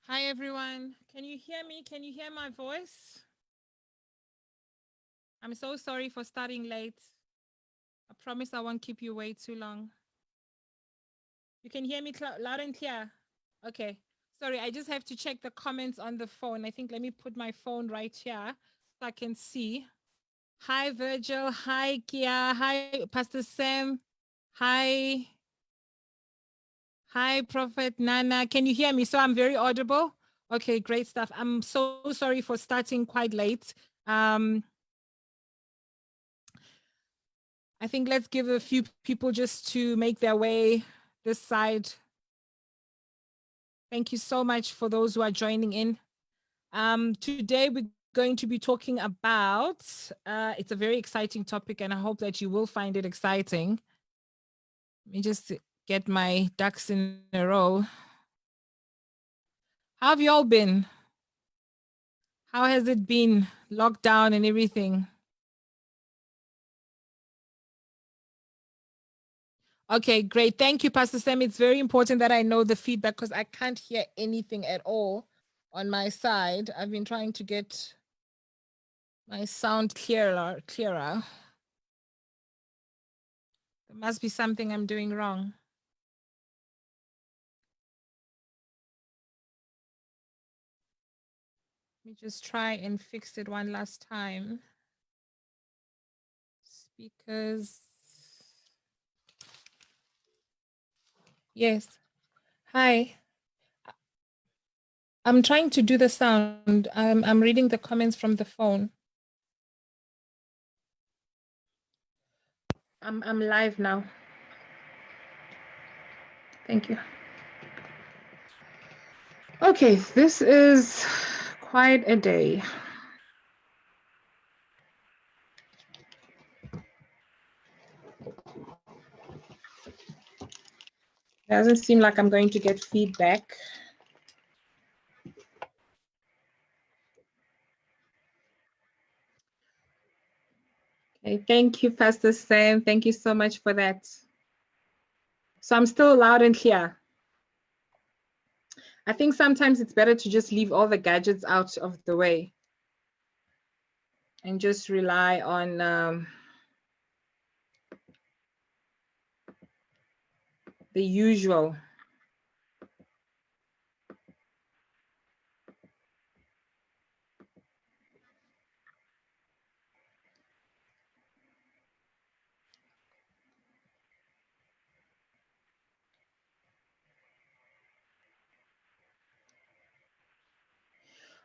Hi, everyone. Can you hear me? Can you hear my voice? I'm so sorry for starting late. I promise I won't keep you way too long. You can hear me loud and clear? Okay. Sorry, I just have to check the comments on the phone. I think let me put my phone right here so I can see. Hi, Virgil. Hi, Kia. Hi, Pastor Sam. Hi. Hi, Prophet Nana. Can you hear me? So I'm very audible? Okay, great stuff. I'm so sorry for starting quite late. I think let's give a few people just to make their way this side. Thank you so much for those who are joining in. Today we're going to be talking about, it's a very exciting topic and I hope that you will find it exciting. Let me just get my ducks in a row. How have you all been? How has it been? Lockdown and everything. Okay, great. Thank you, Pastor Sam. It's very important that I know the feedback because I can't hear anything at all on my side. I've been trying to get my sound clearer. There must be something I'm doing wrong. Let me just try and fix it one last time. Speakers. Yes. Hi. I'm trying to do the sound. I'm reading the comments from the phone. I'm live now. Thank you. Okay, this is quite a day. Doesn't seem like I'm going to get feedback. Okay, thank you, Pastor Sam. Thank you so much for that. So I'm still loud and clear. I think sometimes it's better to just leave all the gadgets out of the way and just rely on the usual.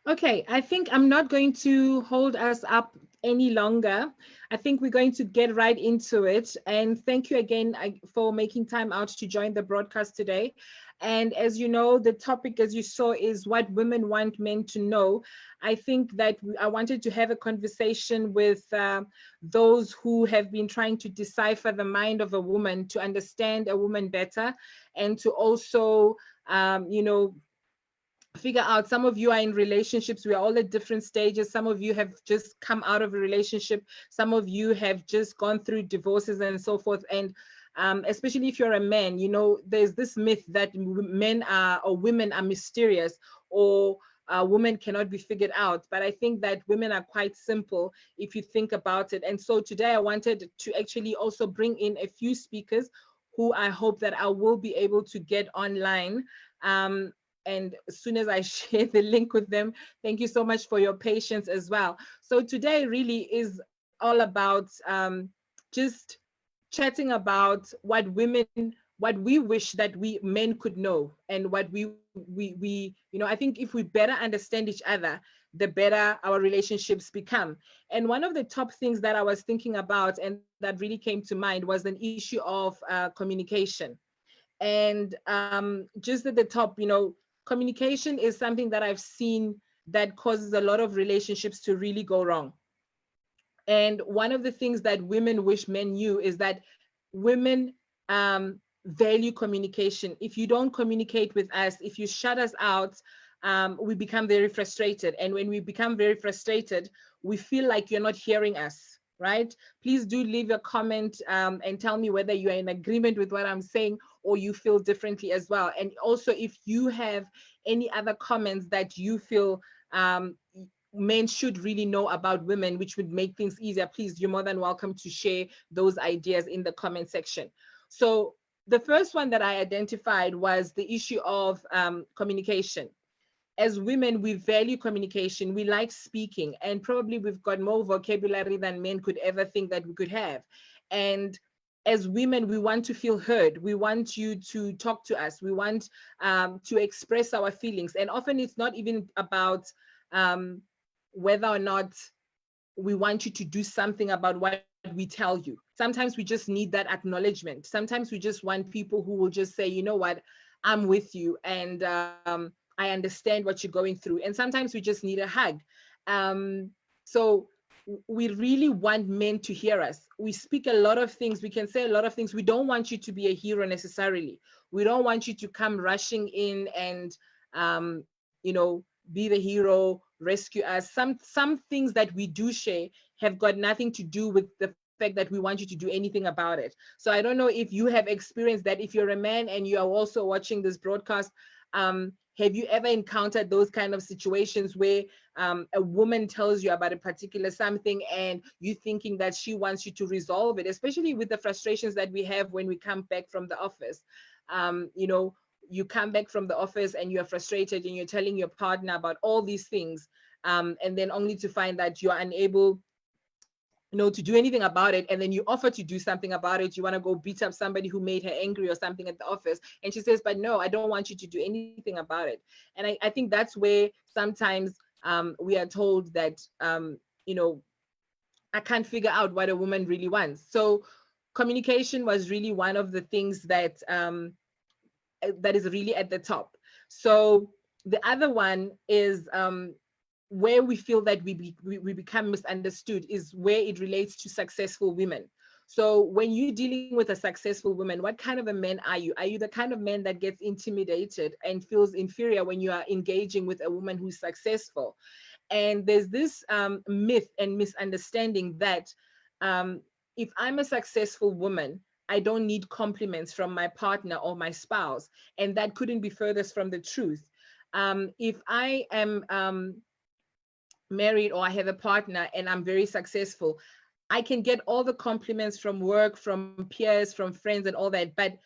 Okay, I think I'm not going to hold us up any longer. I think we're going to get right into it. And thank you again for making time out to join the broadcast today. And as you know, the topic, as you saw, is what women want men to know. I think that I wanted to have a conversation with those who have been trying to decipher the mind of a woman, to understand a woman better, and to also, figure out, some of you are in relationships, we are all at different stages, some of you have just come out of a relationship, some of you have just gone through divorces and so forth, and especially if you're a man, there's this myth that men are, or women are mysterious, or women cannot be figured out. But I think that women are quite simple if you think about it. And so today I wanted to actually also bring in a few speakers who I hope that I will be able to get online. And as soon as I share the link with them, thank you so much for your patience as well. So today really is all about just chatting about what we wish that we men could know, and what we I think if we better understand each other, the better our relationships become. And one of the top things that I was thinking about and that really came to mind was an issue of communication. And just at the top, communication is something that I've seen that causes a lot of relationships to really go wrong. And one of the things that women wish men knew is that women value communication. If you don't communicate with us, if you shut us out, we become very frustrated. And when we become very frustrated, we feel like you're not hearing us, right? Please do leave a comment and tell me whether you are in agreement with what I'm saying, or you feel differently as well. And also, if you have any other comments that you feel men should really know about women, which would make things easier, please, you're more than welcome to share those ideas in the comment section. So the first one that I identified was the issue of communication. As women, we value communication. We like speaking, and probably we've got more vocabulary than men could ever think that we could have. And as women, we want to feel heard. We want you to talk to us. We want to express our feelings. And often it's not even about whether or not we want you to do something about what we tell you. Sometimes we just need that acknowledgement. Sometimes we just want people who will just say, you know what, I'm with you, and I understand what you're going through. And sometimes we just need a hug. So we really want men to hear us. We speak a lot of things. We can say a lot of things. We don't want you to be a hero necessarily. We don't want you to come rushing in and, be the hero, rescue us. Some things that we do share have got nothing to do with the fact that we want you to do anything about it. So I don't know if you have experienced that. If you're a man and you are also watching this broadcast, have you ever encountered those kind of situations where a woman tells you about a particular something and you thinking that she wants you to resolve it, especially with the frustrations that we have when we come back from the office? You come back from the office and you're frustrated and you're telling your partner about all these things, and then only to find that you're unable to do anything about it. And then you offer to do something about it. You want to go beat up somebody who made her angry or something at the office. And she says, but no, I don't want you to do anything about it. And I think that's where sometimes we are told that, I can't figure out what a woman really wants. So communication was really one of the things that is really at the top. So the other one is where we feel that we become misunderstood is where it relates to successful women. So when you're dealing with a successful woman, what kind of a man are you? Are you the kind of man that gets intimidated and feels inferior when you are engaging with a woman who's successful? And there's this myth and misunderstanding that if I'm a successful woman, I don't need compliments from my partner or my spouse. And that couldn't be furthest from the truth. If I am married or I have a partner and I'm very successful, I can get all the compliments from work, from peers, from friends and all that, but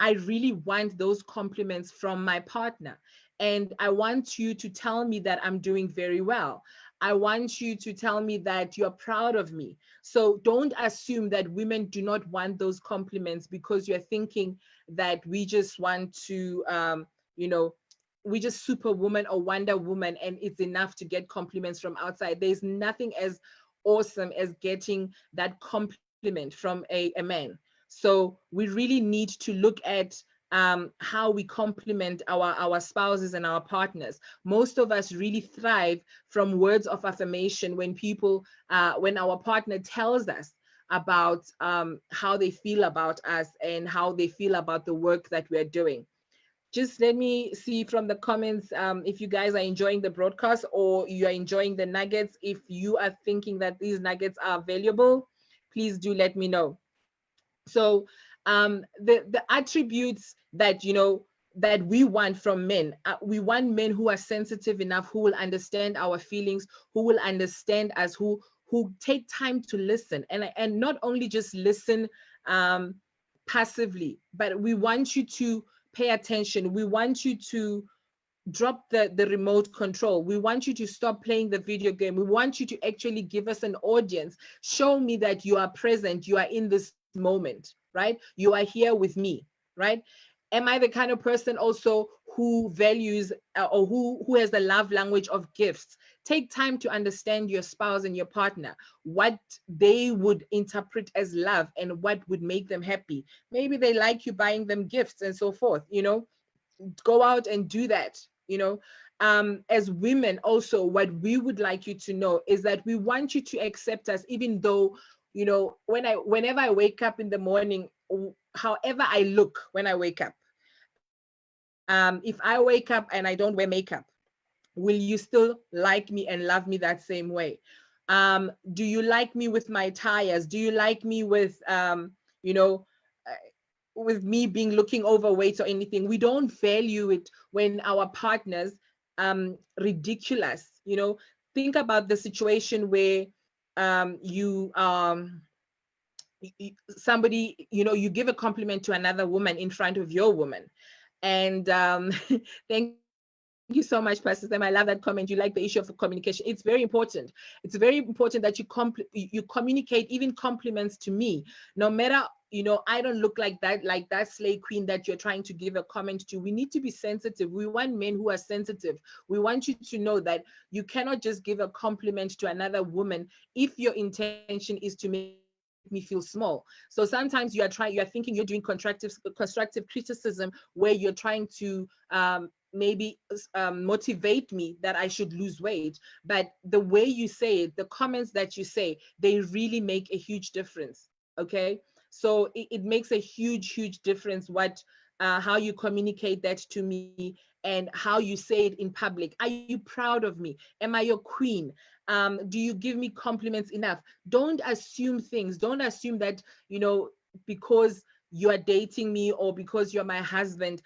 I really want those compliments from my partner. And I want you to tell me that I'm doing very well. I want you to tell me that you're proud of me. So don't assume that women do not want those compliments because you're thinking that we just want to, we just superwoman or Wonder Woman and it's enough to get compliments from outside. There's nothing as awesome as getting that compliment from a man. So we really need to look at how we compliment our spouses and our partners. Most of us really thrive from words of affirmation when when our partner tells us about how they feel about us and how they feel about the work that we're doing. Just let me see from the comments if you guys are enjoying the broadcast or you are enjoying the nuggets. If you are thinking that these nuggets are valuable, please do let me know. So the attributes that that we want from men, we want men who are sensitive enough, who will understand our feelings, who will understand us, who take time to listen, and not only just listen passively, but we want you to pay attention. We want you to drop the remote control. We want you to stop playing the video game. We want you to actually give us an audience. Show me that you are present, you are in this moment, right? You are here with me, right? Am I the kind of person also who values or who has the love language of gifts? Take time to understand your spouse and your partner, what they would interpret as love and what would make them happy. Maybe they like you buying them gifts and so forth, go out and do that. As women also, what we would like you to know is that we want you to accept us, even though, whenever I wake up in the morning, however I look when I wake up, if I wake up and I don't wear makeup, will you still like me and love me that same way? Do you like me with my tires? Do you like me with, with me being looking overweight or anything. We don't value it when our partners ridiculous. You know, think about the situation where you somebody, you know, you give a compliment to another woman in front of your woman. And thank you so much, Pastor Sam. I love that comment. You like the issue of communication. It's very important. It's very important that you communicate even compliments to me, no matter, you know, I don't look like that slay queen that you're trying to give a comment to. We need to be sensitive. We want men who are sensitive. We want you to know that you cannot just give a compliment to another woman if your intention is to make me feel small. So sometimes you are thinking you're doing constructive criticism, where you're trying to maybe motivate me that I should lose weight. But the way you say it, the comments that you say, they really make a huge difference. Okay, so it makes a huge difference how you communicate that to me and how you say it in public. Are you proud of me? Am I your queen? Do you give me compliments enough? Don't assume things. Don't assume that, you know, because you are dating me or because you're my husband,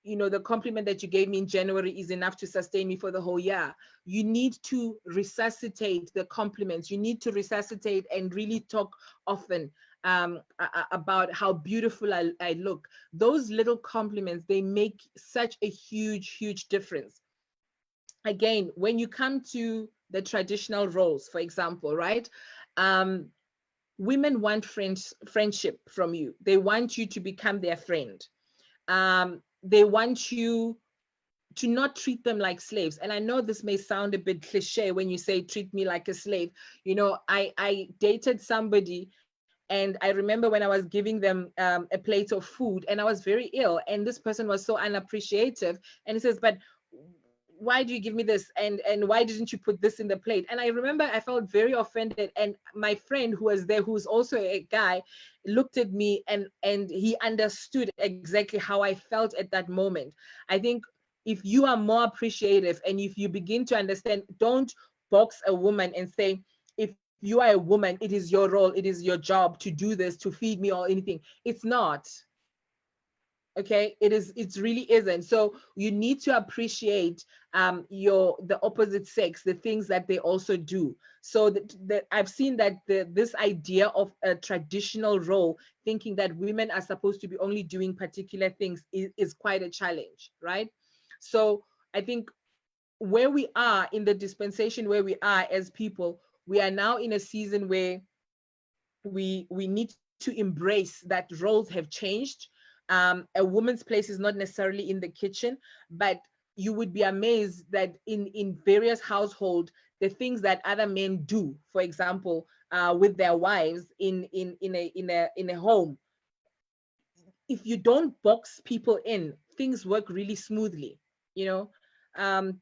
you know, the compliment that you gave me in January is enough to sustain me for the whole year. You need to resuscitate the compliments. You need to resuscitate and really talk often about how beautiful I look. Those little compliments, they make such a huge difference. Again, when you come to the traditional roles, for example, right? Women want friendship from you. They want you to become their friend. They want you to not treat them like slaves. And I know this may sound a bit cliche when you say treat me like a slave. You know, I dated somebody, and I remember when I was giving them a plate of food and I was very ill, and this person was so unappreciative, and he says, but why do you give me this, and why didn't you put this in the plate? And I remember I felt very offended, and my friend who was there, who's also a guy, looked at me, and he understood exactly how I felt at that moment. I think if you are more appreciative and if you begin to understand, don't box a woman and say, if you are a woman, it is your role, it is your job to do this, to feed me or anything. It's not. Okay, it really isn't. So you need to appreciate the opposite sex, the things that they also do. So that I've seen that this idea of a traditional role, thinking that women are supposed to be only doing particular things, is quite a challenge, right? So I think where we are in the dispensation, where we are as people, we are now in a season where we need to embrace that roles have changed. A woman's place is not necessarily in the kitchen, but you would be amazed that in various households, the things that other men do, for example, with their wives in a home, if you don't box people in, things work really smoothly. You know,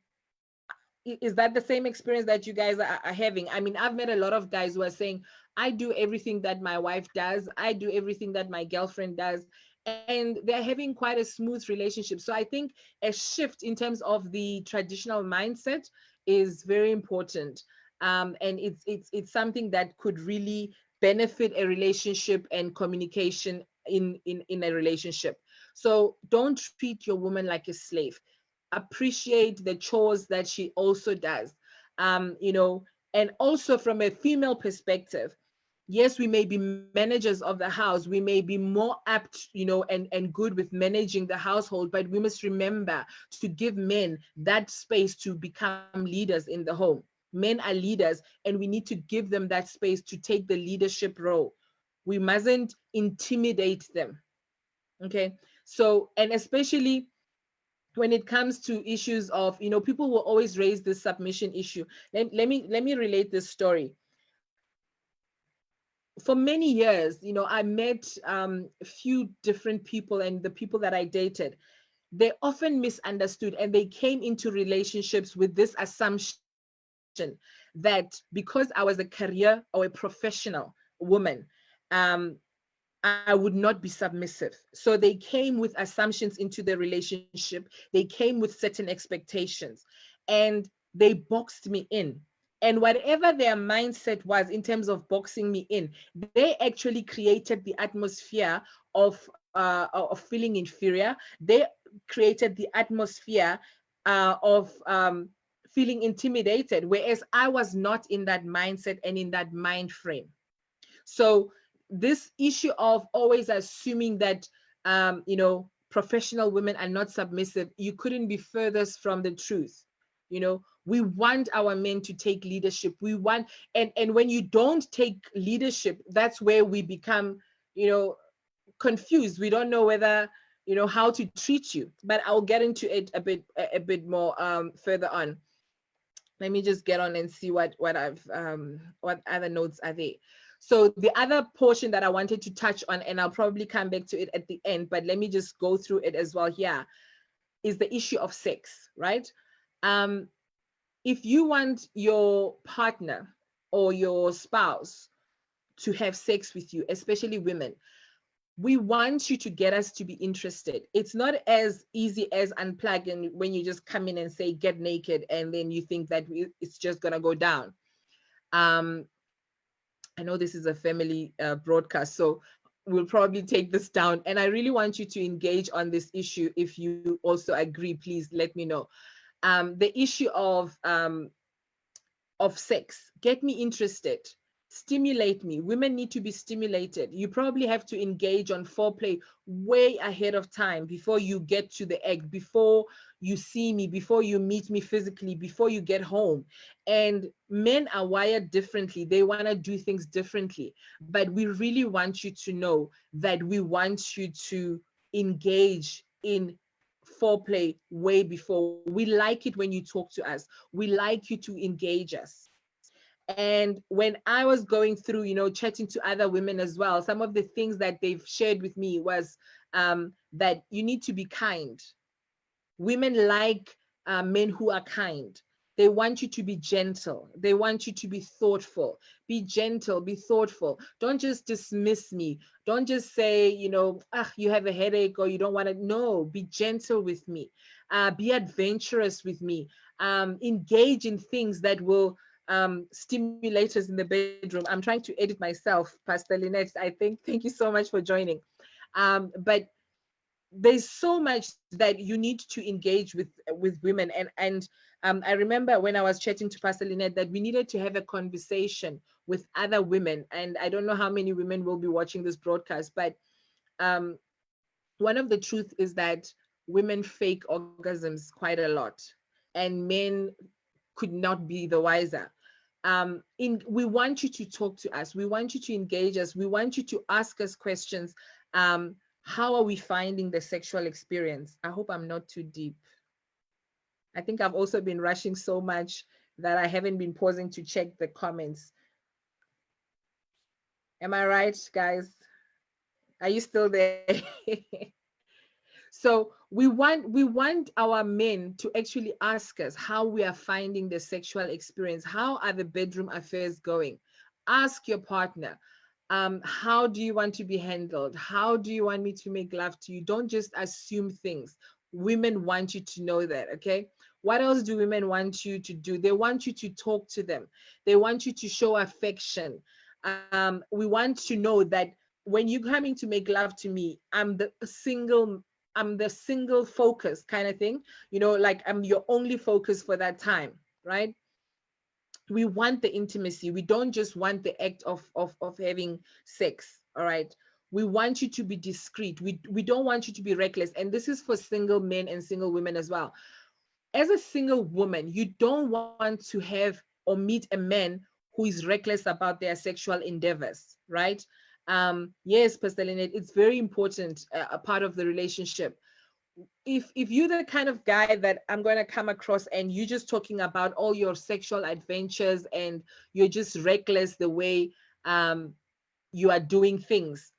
is that the same experience that you guys are having? I mean, I've met a lot of guys who are saying, I do everything that my wife does, I do everything that my girlfriend does, and they're having quite a smooth relationship. So I think a shift in terms of the traditional mindset is very important. And it's something that could really benefit a relationship and communication in a relationship. So don't treat your woman like a slave. Appreciate the chores that she also does. You know, and also from a female perspective, yes, we may be managers of the house, we may be more apt, you know, and good with managing the household, but we must remember to give men that space to become leaders in the home. Men are leaders, and we need to give them that space to take the leadership role. We mustn't intimidate them. Okay, so, and especially when it comes to issues of, you know, people will always raise this submission issue. Let me relate this story. For many years, you know, I met a few different people, and the people that I dated, they often misunderstood, and they came into relationships with this assumption that because I was a career or a professional woman, I would not be submissive. So they came with assumptions into the relationship. They came with certain expectations, and they boxed me in. And whatever their mindset was in terms of boxing me in, they actually created the atmosphere of of feeling inferior. They created the atmosphere of feeling intimidated, whereas I was not in that mindset and in that mind frame. So this issue of always assuming that professional women are not submissive, you couldn't be furthest from the truth. We want our men to take leadership. We want, and when you don't take leadership, that's where we become confused. We don't know whether how to treat you. But I'll get into it a bit more further on. Let me just get on and see what other notes are there. So the other portion that I wanted to touch on, and I'll probably come back to it at the end, but let me just go through it as well here, is the issue of sex, right? If you want your partner or your spouse to have sex with you, especially women, we want you to get us to be interested. It's not as easy as unplugging when you just come in and say, get naked, and then you think that it's just going to go down. I know this is a family broadcast, so we'll probably take this down. And I really want you to engage on this issue. If you also agree, please let me know. The issue of sex, get me interested. Stimulate me. Women need to be stimulated. You probably have to engage on foreplay way ahead of time before you get to the egg, before you see me, before you meet me physically, before you get home. And men are wired differently. They want to do things differently. But we really want you to know that we want you to engage in foreplay way before. We like it when you talk to us. We like you to engage us. And when I was going through, chatting to other women as well, some of the things that they've shared with me was that you need to be kind. Women like men who are kind. They want you to be gentle. They want you to be thoughtful. Be gentle, be thoughtful. Don't just dismiss me. Don't just say, you have a headache or you don't want to. No, be gentle with me. Be adventurous with me. Engage in things that will stimulate us in the bedroom. I'm trying to edit myself, Pastor Lynette. Thank you so much for joining. But there's so much that you need to engage with women. And I remember when I was chatting to Pastor Lynette that we needed to have a conversation with other women. And I don't know how many women will be watching this broadcast, but one of the truth is that women fake orgasms quite a lot, and men could not be the wiser. We want you to talk to us. We want you to engage us. We want you to ask us questions. How are we finding the sexual experience? I hope I'm not too deep. I think I've also been rushing so much that I haven't been pausing to check the comments. Am I right, guys? Are you still there? So we want our men to actually ask us how we are finding the sexual experience. How are the bedroom affairs going? Ask your partner, how do you want to be handled? How do you want me to make love to you? Don't just assume things. Women want you to know that, okay? What else do women want you to do? They want you to talk to them. They want you to show affection. We want to know that when you're coming to make love to me, I'm the single focus kind of thing, like I'm your only focus for that time, right? We want the intimacy. We don't just want the act of having sex, all right? We want you to be discreet. We don't want you to be reckless. And this is for single men and single women as well. As a single woman, you don't want to have or meet a man who is reckless about their sexual endeavors, right? Yes, Pastor Lynette, it's very important, a part of the relationship. If you're the kind of guy that I'm going to come across and you're just talking about all your sexual adventures and you're just reckless the way you are doing things,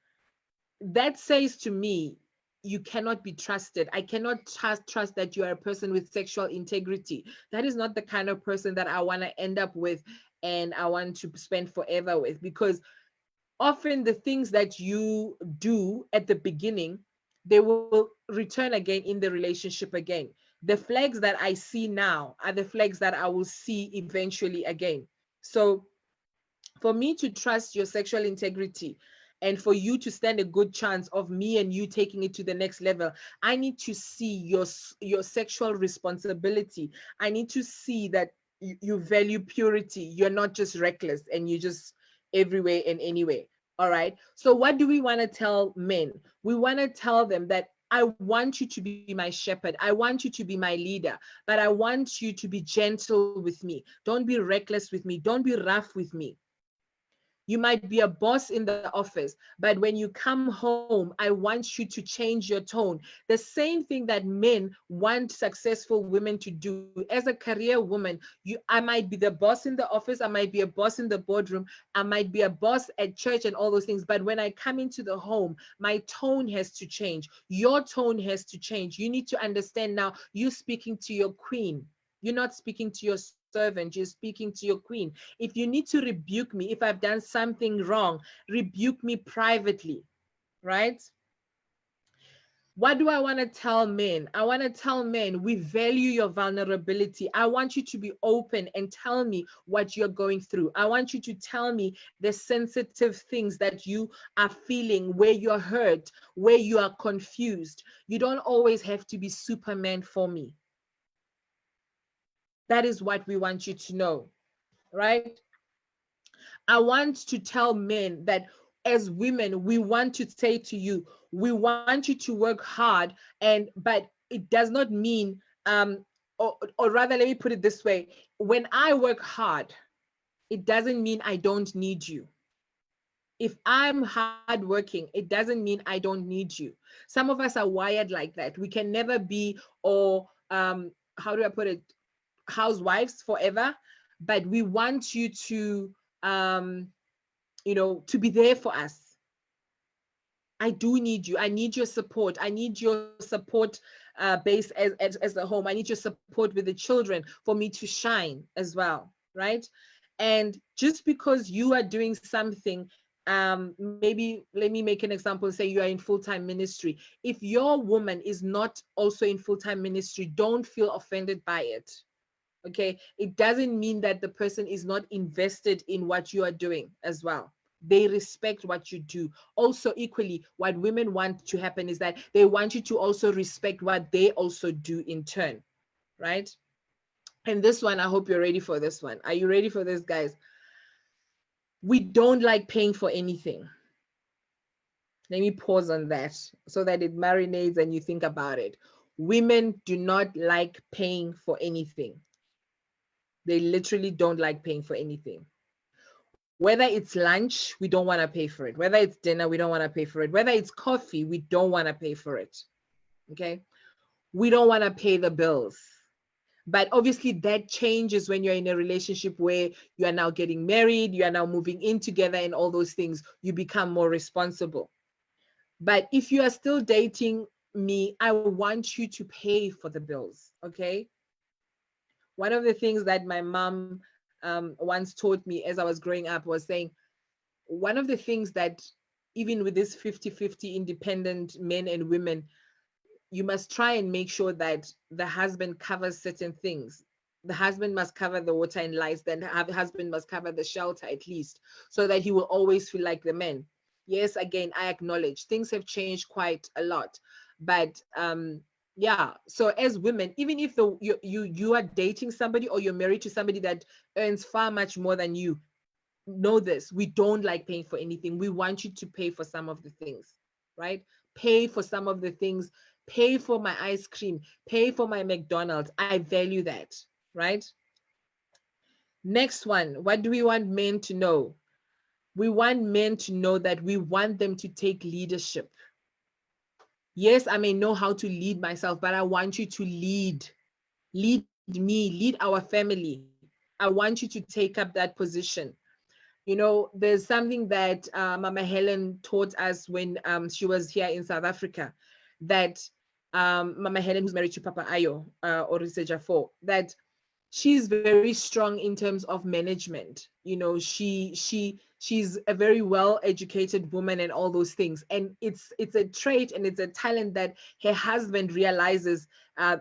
that says to me, you cannot be trusted. I cannot trust that you are a person with sexual integrity. That is not the kind of person that I want to end up with and I want to spend forever with, because often the things that you do at the beginning, they will return again in the relationship again. The flags that I see now are the flags that I will see eventually again. So for me to trust your sexual integrity, And for you to stand a good chance of me and you taking it to the next level, I need to see your sexual responsibility. I need to see that you value purity. You're not just reckless and you just everywhere and anywhere. All right. So what do we want to tell men? We want to tell them that I want you to be my shepherd. I want you to be my leader, but I want you to be gentle with me. Don't be reckless with me. Don't be rough with me. You might be a boss in the office, but when you come home, I want you to change your tone. The same thing that men want successful women to do. As a career woman, I might be the boss in the office, I might be a boss in the boardroom, I might be a boss at church and all those things. But when I come into the home, my tone has to change. Your tone has to change. You need to understand now, you're speaking to your queen. You're not speaking to your servant, you're speaking to your queen. If you need to rebuke me, if I've done something wrong, rebuke me privately, right? What do I want to tell men? I want to tell men, we value your vulnerability. I want you to be open and tell me what you're going through. I want you to tell me the sensitive things that you are feeling, where you're hurt, where you are confused. You don't always have to be Superman for me. That is what we want you to know, right? I want to tell men that as women, we want to say to you, we want you to work hard, but it does not mean, or rather, let me put it this way: when I work hard, it doesn't mean I don't need you. If I'm hardworking, it doesn't mean I don't need you. Some of us are wired like that. We can never be, or how do I put it, housewives forever, but we want you to to be there for us. I do need you. I need your support. I need your support base as a home. I need your support with the children for me to shine as well, right? And just because you are doing something, maybe let me make an example. Say you are in full-time ministry. If your woman is not also in full-time ministry, don't feel offended by it. Okay, it doesn't mean that the person is not invested in what you are doing as well. They respect what you do. Also, equally, what women want to happen is that they want you to also respect what they also do in turn, right? And this one, I hope you're ready for this one. Are you ready for this, guys? We don't like paying for anything. Let me pause on that so that it marinates and you think about it. Women do not like paying for anything. They literally don't like paying for anything. Whether it's lunch, we don't want to pay for it. Whether it's dinner, we don't want to pay for it. Whether it's coffee, we don't want to pay for it. Okay? We don't want to pay the bills. But obviously that changes when you're in a relationship where you are now getting married, you are now moving in together and all those things. You become more responsible. But if you are still dating me, I want you to pay for the bills. Okay? One of the things that my mom once taught me as I was growing up was saying, one of the things that even with this 50-50 independent men and women, you must try and make sure that the husband covers certain things. The husband must cover the water and lights, then the husband must cover the shelter at least, so that he will always feel like the man. Yes, again, I acknowledge things have changed quite a lot, but yeah, so as women, even if you are dating somebody or you're married to somebody that earns far much more than you, know this: we don't like paying for anything. We want you to pay for some of the things, right? Pay for some of the things. Pay for my ice cream, pay for my McDonald's. I value that, right? Next one, what do we want men to know? We want men to know that we want them to take leadership. Yes, I may know how to lead myself, but I want you to lead me, lead our family. I want you to take up that position. You know, there's something that Mama Helen taught us when she was here in South Africa, that Mama Helen, who's married to Papa Ayo, or Jafo, that she's very strong in terms of management. You know, she's a very well-educated woman and all those things. And it's a trait and it's a talent that her husband realizes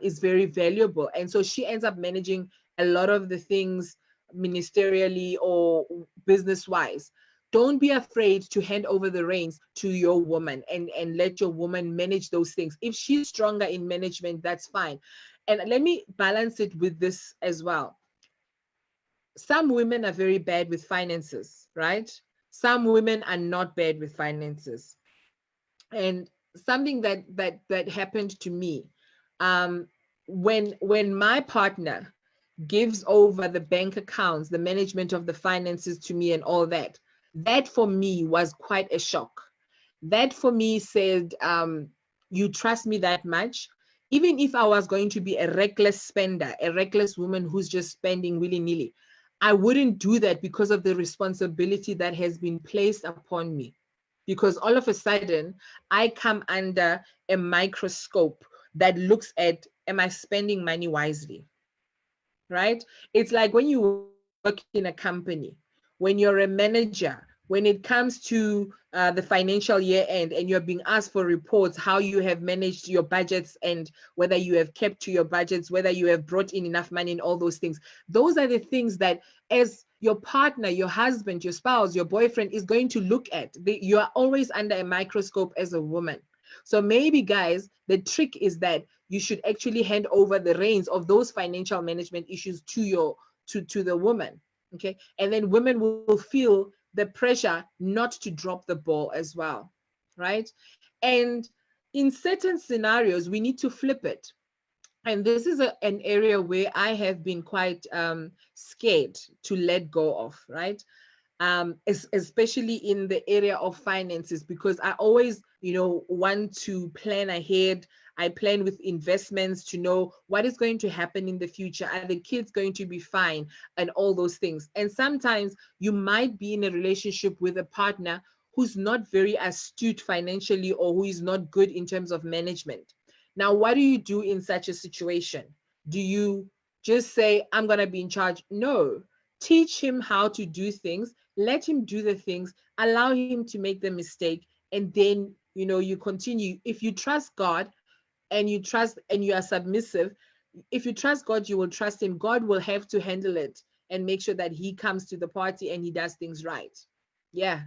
is very valuable. And so she ends up managing a lot of the things ministerially or business-wise. Don't be afraid to hand over the reins to your woman and let your woman manage those things. If she's stronger in management, that's fine. And let me balance it with this as well. Some women are very bad with finances, right? Some women are not bad with finances. And something that happened to me, when my partner gives over the bank accounts, the management of the finances to me and all that, that for me was quite a shock. That for me said, you trust me that much. Even if I was going to be a reckless spender, a reckless woman who's just spending willy-nilly, I wouldn't do that because of the responsibility that has been placed upon me. Because all of a sudden, I come under a microscope that looks at, am I spending money wisely? Right? It's like when you work in a company, when you're a manager, when it comes to the financial year end and you're being asked for reports, how you have managed your budgets and whether you have kept to your budgets, whether you have brought in enough money and all those things. Those are the things that as your partner, your husband, your spouse, your boyfriend is going to look at. You are always under a microscope as a woman. So maybe, guys, the trick is that you should actually hand over the reins of those financial management issues to the woman. Okay. And then women will feel the pressure not to drop the ball as well. Right. And in certain scenarios, we need to flip it. And this is an area where I have been quite scared to let go of, right? Especially in the area of finances, because I always, want to plan ahead. I plan with investments to know what is going to happen in the future. Are the kids going to be fine? And all those things. And sometimes you might be in a relationship with a partner who's not very astute financially or who is not good in terms of management. Now, what do you do in such a situation? Do you just say, I'm going to be in charge? No. Teach him how to do things. Let him do the things. Allow him to make the mistake. And then, you continue. If you trust God and you trust and you are submissive, if you trust God, you will trust him. God will have to handle it and make sure that he comes to the party and he does things right. Yeah,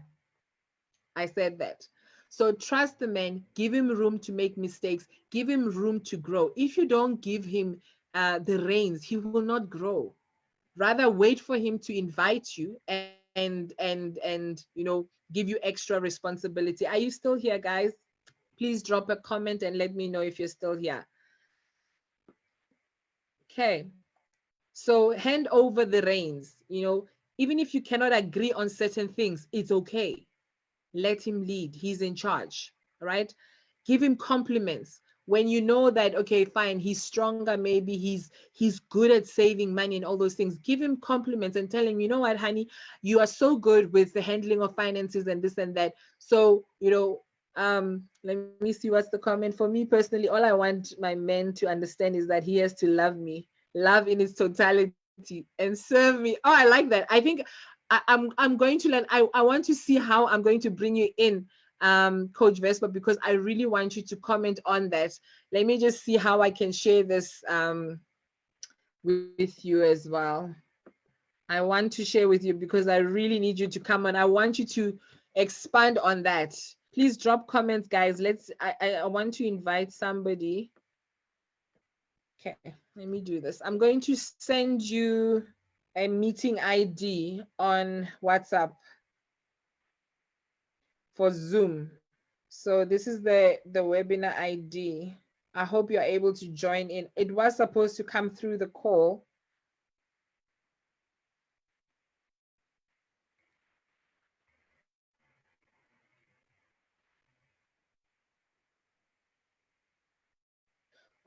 I said that. So trust the man, give him room to make mistakes, give him room to grow. If you don't give him the reins, he will not grow. Rather wait for him to invite you and give you extra responsibility. Are you still here, guys? Please drop a comment and let me know if you're still here. Okay. So hand over the reins. Even if you cannot agree on certain things, it's okay. Let him lead. He's in charge, right? Give him compliments. When you know that, okay, fine, he's stronger, maybe he's good at saving money and all those things, give him compliments and tell him, you know what, honey, you are so good with the handling of finances and this and that. So, let me see what's the comment. For me personally, all I want my man to understand is that he has to love me, love in its totality, and serve me. Oh, I like that. I think I'm going to learn. I want to see how I'm going to bring you in, Coach Vespa, because I really want you to comment on that. Let me just see how I can share this with you as well. I want to share with you because I really need you to come on. I want you to expand on that. Please drop comments, guys. I want to invite somebody. Okay, let me do this. I'm going to send you a meeting ID on WhatsApp for Zoom. So this is the webinar ID. I hope you're able to join in. It was supposed to come through the call.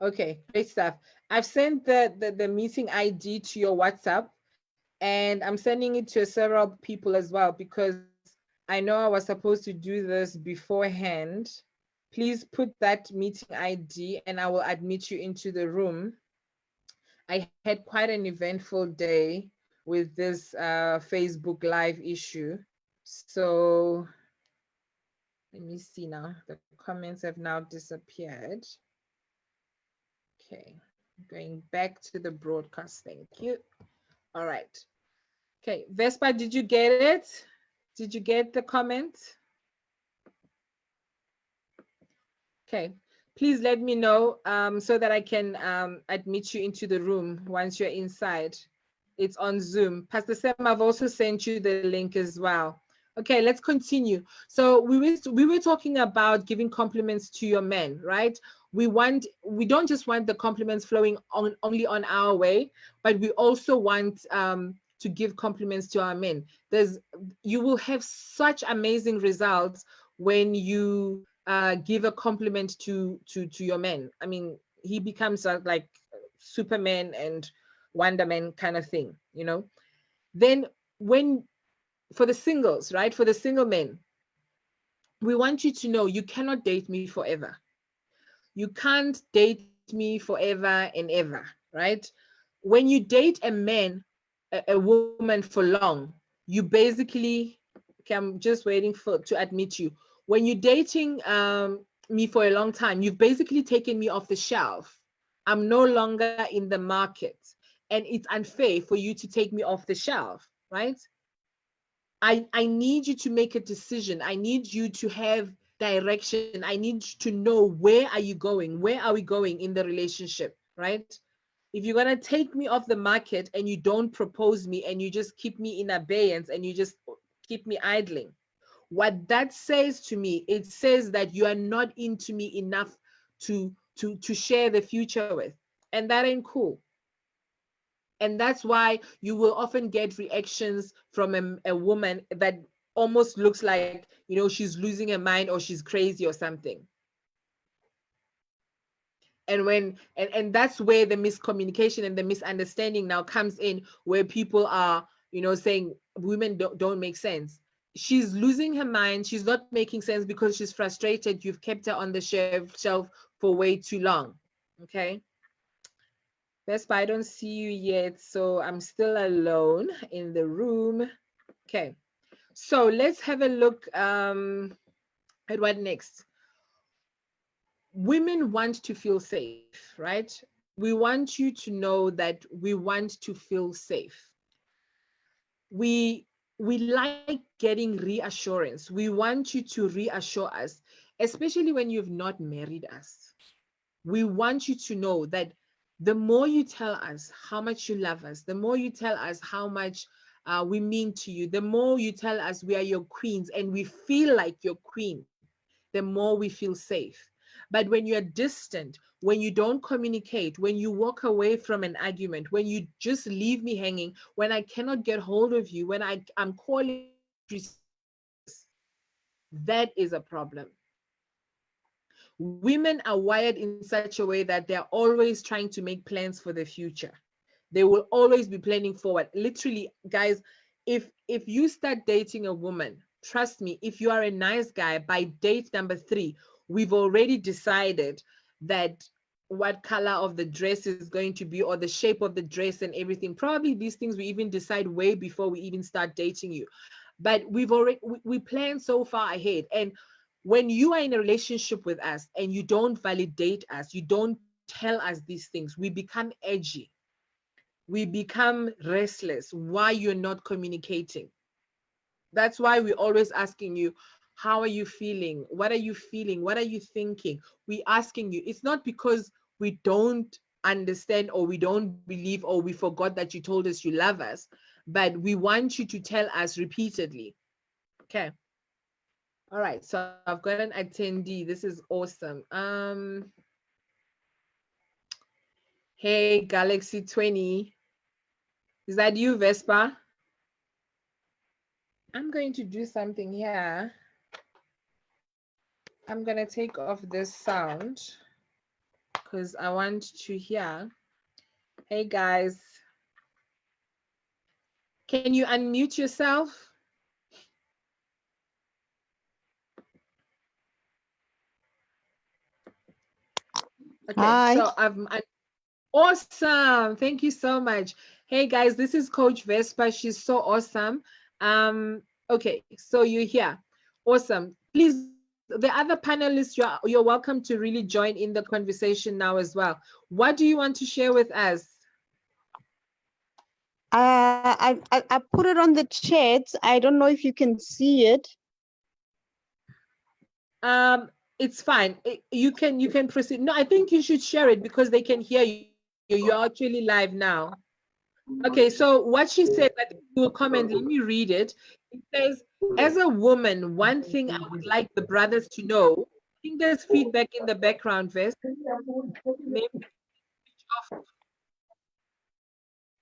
Okay, great stuff. I've sent the meeting ID to your WhatsApp, and I'm sending it to several people as well because I know I was supposed to do this beforehand. Please put that meeting ID and I will admit you into the room. I had quite an eventful day with this Facebook Live issue. So let me see now. The comments have now disappeared. Okay, going back to the broadcast. Thank you. All right. Okay, Vespa, did you get it? Did you get the comment? Okay, please let me know so that I can admit you into the room once you're inside. It's on Zoom. Pastor Sam, I've also sent you the link as well. Okay, let's continue. So we were talking about giving compliments to your men, right? We don't just want the compliments flowing only on our way, but we also want to give compliments to our men. You will have such amazing results when you give a compliment to your man. I mean, he becomes like Superman and Wonder Man kind of thing, you know. Then for the singles, right? For the single men, we want you to know you cannot date me forever. You can't date me forever and ever, right? When you date a man, a woman for long, you basically, okay, I'm just waiting to admit you. When you're dating me for a long time, you've basically taken me off the shelf. I'm no longer in the market. And it's unfair for you to take me off the shelf, right? I need you to make a decision. I need you to have direction. I need to know, where are you going? Where are we going in the relationship, right? If you're going to take me off the market and you don't propose me and you just keep me in abeyance and you just keep me idling, what that says to me, it says that you are not into me enough to share the future with. And that ain't cool. And that's why you will often get reactions from a woman that almost looks like, you know, she's losing her mind or she's crazy or something. And that's where the miscommunication and the misunderstanding now comes in, where people are, you know, saying women don't make sense. She's losing her mind. She's not making sense because she's frustrated. You've kept her on the shelf for way too long. Okay. Vespa, I don't see you yet, so I'm still alone in the room. Okay, so let's have a look at what next. Women want to feel safe, right? We want you to know that we want to feel safe. We like getting reassurance. We want you to reassure us, especially when you've not married us. We want you to know that the more you tell us how much you love us, the more you tell us how much we mean to you, the more you tell us we are your queens and we feel like your queen, the more we feel safe. But when you're distant, when you don't communicate, when you walk away from an argument, when you just leave me hanging, when I cannot get hold of you, when I'm calling, that is a problem. Women are wired in such a way that they're always trying to make plans for the future. They will always be planning forward. Literally, guys, if you start dating a woman, trust me, if you are a nice guy, by date number 3, we've already decided that what color of the dress is going to be, or the shape of the dress and everything. Probably these things we even decide way before we even start dating you. But we plan so far ahead. And when you are in a relationship with us and you don't validate us, you don't tell us these things, we become edgy. We become restless. Why you're not communicating? That's why we're always asking you, how are you feeling? What are you feeling? What are you thinking? We're asking you. It's not because we don't understand or we don't believe or we forgot that you told us you love us, but we want you to tell us repeatedly. Okay. All right, so I've got an attendee. This is awesome. Hey, Galaxy 20. Is that you, Vespa? I'm going to do something here. I'm going to take off this sound because I want to hear. Hey, guys. Can you unmute yourself? Okay, Hi. so I'm awesome. Thank you so much. Hey guys, this is Coach Vespa. She's so awesome. Okay, so you're here. Awesome. Please, the other panelists, you're welcome to really join in the conversation now as well. What do you want to share with us? I put it on the chat. I don't know if you can see it. It's fine. You can proceed. No, I think you should share it because they can hear you. You're actually live now. Okay, so what she said, I think you will comment. Let me read it. It says, as a woman, one thing I would like the brothers to know. I think there's feedback in the background, Vest. Maybe switch off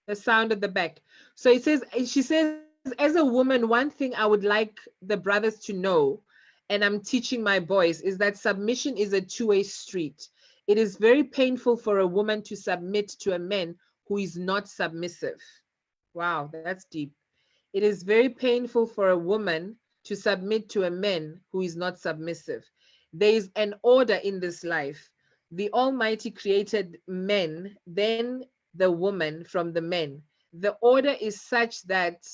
the sound at the back. So it says, she says, as a woman, one thing I would like the brothers to know, and I'm teaching my boys, is that submission is a two-way street. It is very painful for a woman to submit to a man who is not submissive. Wow, that's deep. It is very painful for a woman to submit to a man who is not submissive. There is an order in this life. The Almighty created men, then the woman from the men. The order is such that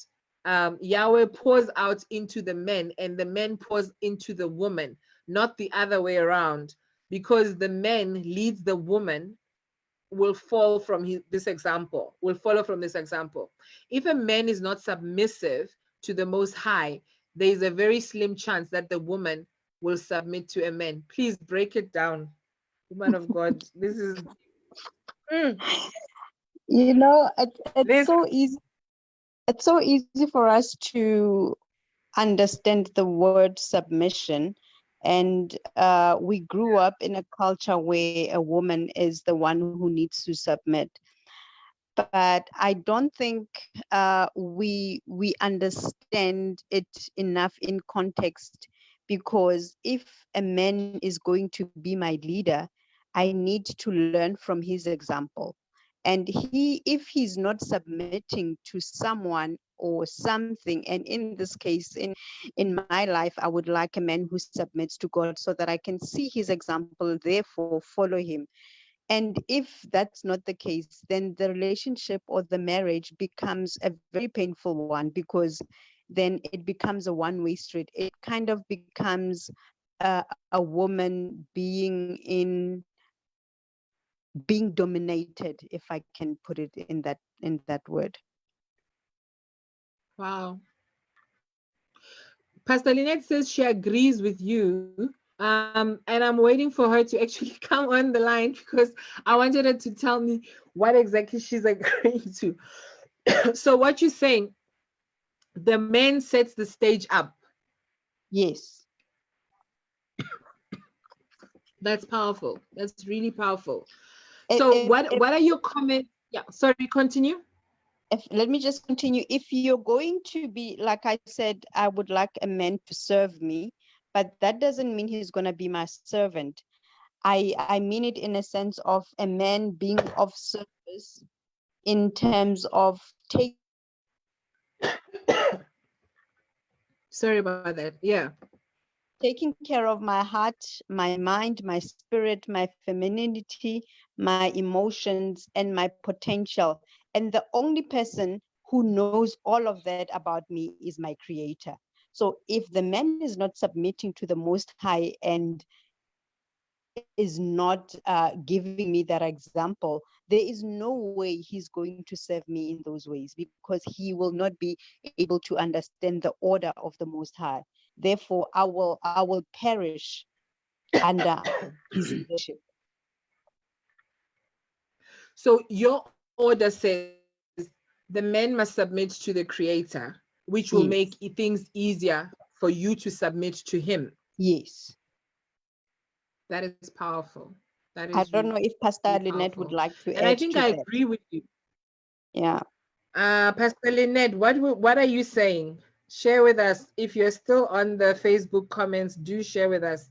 Yahweh pours out into the men and the men pours into the woman, not the other way around, because the man leads the woman will fall from this example, will follow from this example. If a man is not submissive to the Most High, there is a very slim chance that the woman will submit to a man. Please break it down, woman of God. This is... You know, it's so easy. It's so easy for us to understand the word submission. And we grew up in a culture where a woman is the one who needs to submit. But I don't think we understand it enough in context, because if a man is going to be my leader, I need to learn from his example. And if he's not submitting to someone or something, and in this case, in my life, I would like a man who submits to God so that I can see his example, therefore follow him. And if that's not the case, then the relationship or the marriage becomes a very painful one, because then it becomes a one-way street. It kind of becomes a woman being dominated, if I can put it in that word. Wow. Pastor Lynette says she agrees with you. And I'm waiting for her to actually come on the line because I wanted her to tell me what exactly she's agreeing to. So what you're saying, the man sets the stage up. Yes. That's powerful. That's really powerful. So what are your comments? Yeah, sorry, continue. Let me just continue. If you're going to be, like I said, I would like a man to serve me, but that doesn't mean he's going to be my servant. I mean it in a sense of a man being of service in terms of Sorry about that. Yeah. Taking care of my heart, my mind, my spirit, my femininity, my emotions, and my potential. And the only person who knows all of that about me is my creator. So if the man is not submitting to the Most High and is not giving me that example, there is no way he's going to serve me in those ways, because he will not be able to understand the order of the Most High. Therefore, I will perish under his leadership. So your order says the man must submit to the creator, which will make things easier for you to submit to him. Yes. That is powerful. That is I don't know if Pastor Lynette would like to add. And I think I agree with you. Yeah. Pastor Lynette, what are you saying? Share with us. If you're still on the Facebook comments, do share with us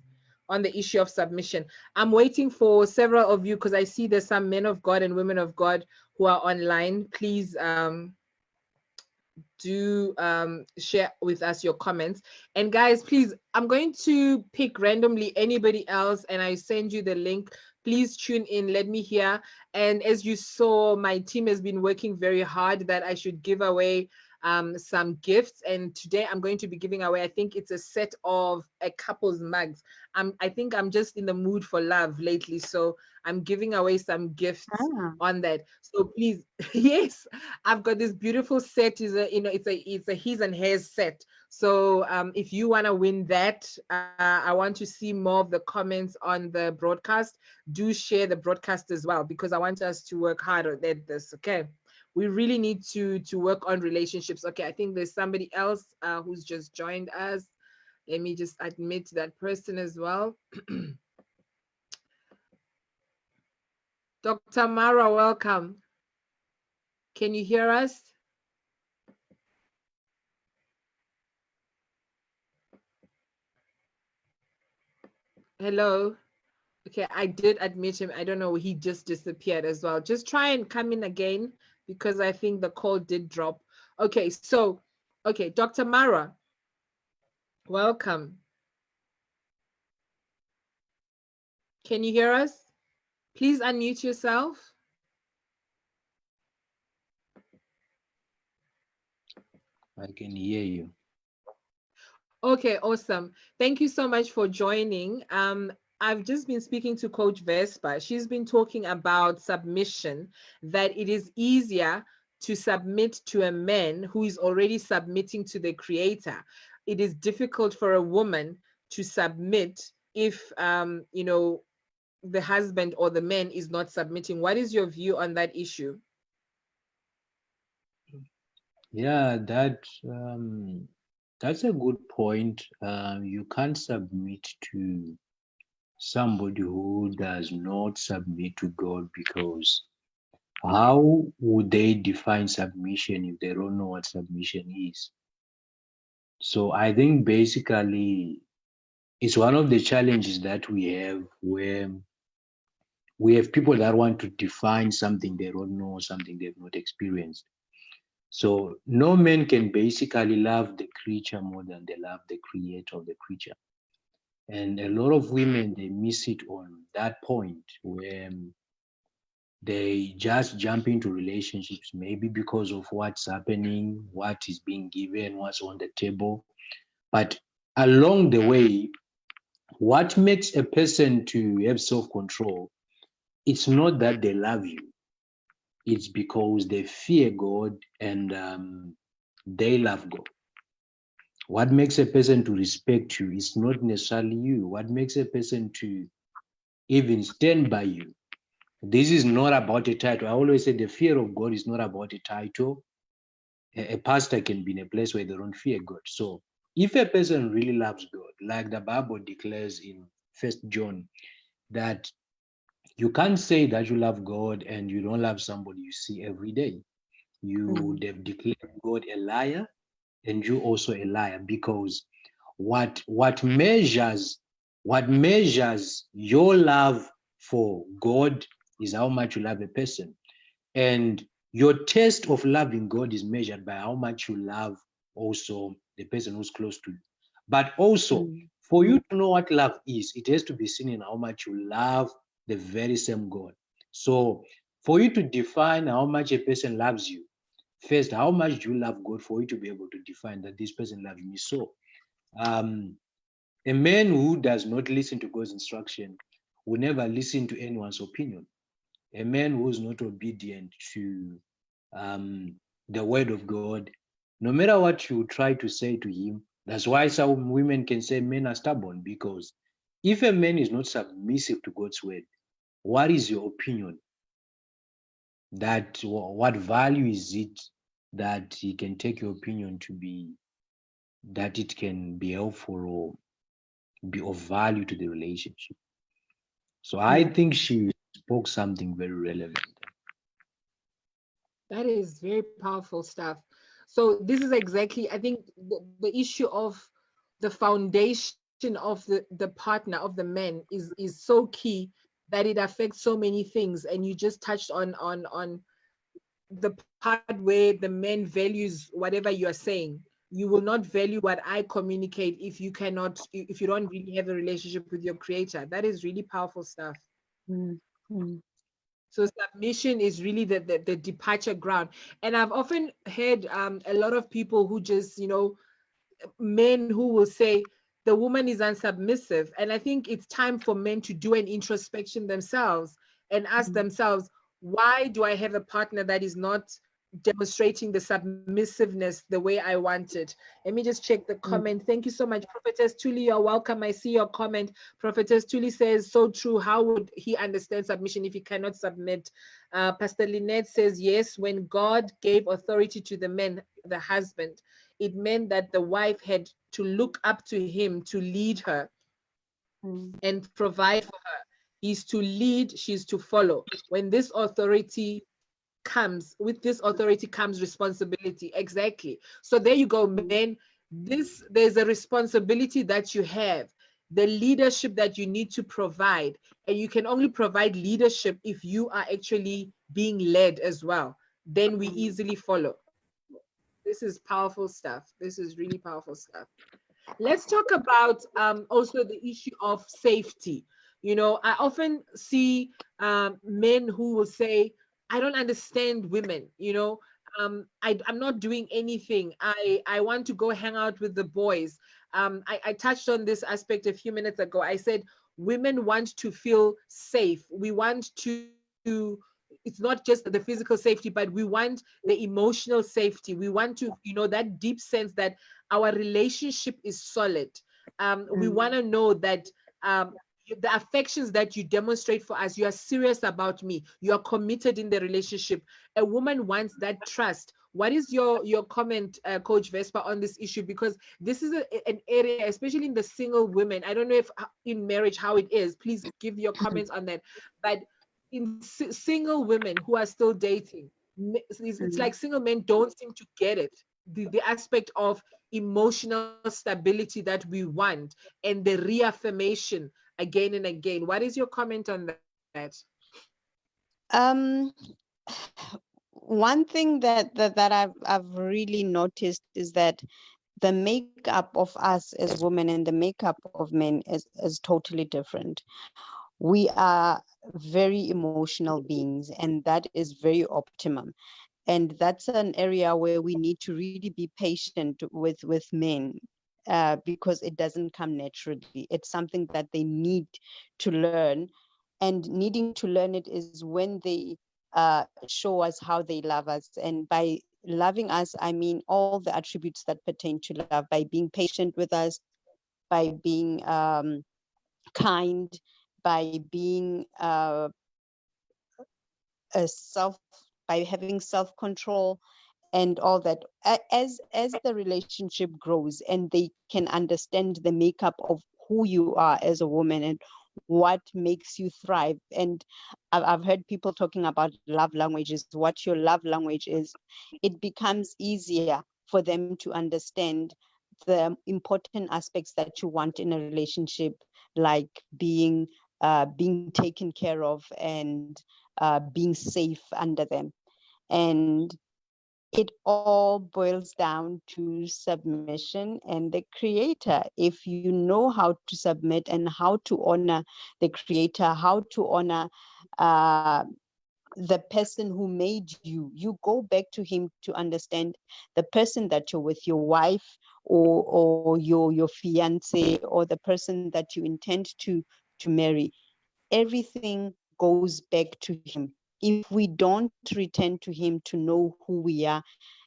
on the issue of submission. I'm waiting for several of you because I see there's some men of God and women of God who are online. Please do share with us your comments. And guys, please, I'm going to pick randomly anybody else and I send you the link. Please tune in, let me hear. And as you saw, my team has been working very hard that I should give away some gifts, and today I'm going to be giving away, I think it's a set of a couple's mugs. I think I'm just in the mood for love lately, so I'm giving away some gifts on that. So please, yes, I've got this beautiful set. Is a, it's a his and hers set. So if you want to win that, I want to see more of the comments on the broadcast. Do share the broadcast as well, because I want us to work hard at this. Okay, we really need to work on relationships. Okay, I think there's somebody else who's just joined us. Let me just admit that person as well. Dr. Mara, welcome. Can you hear us? Hello. Okay, I did admit him. I don't know, he just disappeared as well. Just try and come in again, because I think the call did drop. Okay, so, okay, Dr. Mara, welcome. Can you hear us? Please unmute yourself. I can hear you. Okay, awesome. Thank you so much for joining. I've just been speaking to Coach Vespa. She's been talking about submission, that it is easier to submit to a man who is already submitting to the creator. It is difficult for a woman to submit if, you know, the husband or the man is not submitting. What is your view on that issue? Yeah, that's a good point. You can't submit to somebody who does not submit to God, because how would they define submission if they don't know what submission is? So I think basically it's one of the challenges that we have, where we have people that want to define something they don't know, something they've not experienced. So no man can basically love the creature more than they love the creator of the creature. And a lot of women, they miss it on that point, where they just jump into relationships, maybe because of what's happening, what is being given, what's on the table. But along the way, what makes a person to have self-control, it's not that they love you. It's because they fear God, and they love God. What makes a person to respect you is not necessarily you. What makes a person to even stand by you, this is not about a title. I always say the fear of God is not about a title. A pastor can be in a place where they don't fear God. So if a person really loves God, like the Bible declares in First John, that you can't say that you love God and you don't love somebody you see every day. You would have declared God a liar, and you also a liar, because what measures your love for God is how much you love a person. And your taste of loving God is measured by how much you love also the person who's close to you. But also, for you to know what love is, it has to be seen in how much you love the very same God. So for you to define how much a person loves you, first, how much do you love God for you to be able to define that this person loves me? So um, a man who does not listen to God's instruction will never listen to anyone's opinion. A man who is not obedient to um, the word of God, no matter what you try to say to him, that's why some women can say men are stubborn, because if a man is not submissive to God's word, what is your opinion? That what value is it that he can take your opinion to be, that it can be helpful or be of value to the relationship? So I think she spoke something very relevant. That is very powerful stuff. So this is exactly, I think, the issue of the foundation of the partner, of the man, is so key, that it affects so many things. And you just touched on the part where the man values whatever you are saying. You will not value what I communicate if you cannot, if you don't really have a relationship with your creator. That is really powerful stuff. So submission is really the departure ground. And I've often heard a lot of people who just, men who will say the woman is unsubmissive. And I think it's time for men to do an introspection themselves and ask themselves, why do I have a partner that is not demonstrating the submissiveness the way I want it? Let me just check the comment. Thank you so much, Prophetess Tuli. You're welcome. I see your comment. Prophetess Tuli says, so true. How would he understand submission if he cannot submit? Pastor Lynette says, yes, when God gave authority to the man, the husband, it meant that the wife had to look up to him to lead her and provide for her. He's to lead, she's to follow. When this authority comes, with this authority comes responsibility. Exactly. So there you go, men. There's a responsibility that you have, the leadership that you need to provide. And you can only provide leadership if you are actually being led as well. Then we easily follow. This is powerful stuff. This is really powerful stuff. Let's talk about also the issue of safety. I often see men who will say, I don't understand women. I'm not doing anything. I want to go hang out with the boys. I touched on this aspect a few minutes ago. I said women want to feel safe. We want to, it's not just the physical safety, but we want the emotional safety. We want to, that deep sense that our relationship is solid. We want to know that the affections that you demonstrate for us, you are serious about me, you are committed in the relationship. A woman wants that trust. What is your comment, Coach Vespa, on this issue? Because this is an area, especially in the single women. I don't know if in marriage how it is. Please give your comments on that. But in single women who are still dating, it's like single men don't seem to get it. The aspect of emotional stability that we want and the reaffirmation again and again. What is your comment on that? One thing that I've really noticed is that the makeup of us as women and the makeup of men is totally different. We are very emotional beings, and that is very optimum. And that's an area where we need to really be patient with men, because it doesn't come naturally. It's something that they need to learn, and needing to learn it is when they show us how they love us. And by loving us, I mean all the attributes that pertain to love, by being patient with us, by being kind, by being self, by having self-control and all that. As the relationship grows and they can understand the makeup of who you are as a woman and what makes you thrive. And I've heard people talking about love languages, what your love language is. It becomes easier for them to understand the important aspects that you want in a relationship, like being taken care of and being safe under them. And it all boils down to submission and the creator. If you know how to submit and how to honor the creator, how to honor the person who made you, you go back to him to understand the person that you're with, your wife or your fiance, or the person that you intend to marry. Everything goes back to him. If we don't return to him to know who we are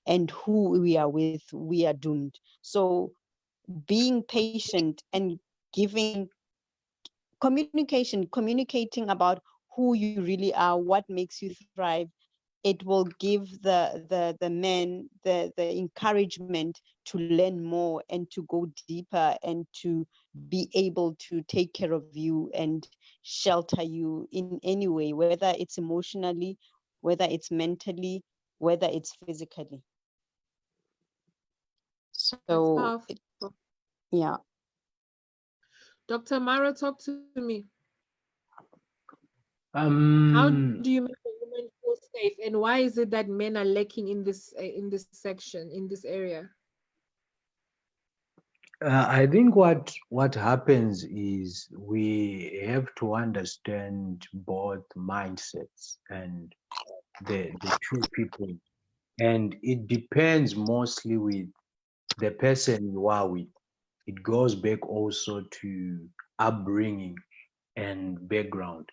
and who we are with, we are doomed. So being patient and giving communicating about who you really are, what makes you thrive, it will give the men the encouragement to learn more and to go deeper and to be able to take care of you and shelter you in any way, whether it's emotionally, whether it's mentally, whether it's physically. So yeah. Dr. Mara, talk to me. How do you make a woman feel safe, and why is it that men are lacking in this section, in this area? I think what happens is we have to understand both mindsets and the two people, and it depends mostly with the person you are with. It goes back also to upbringing and background.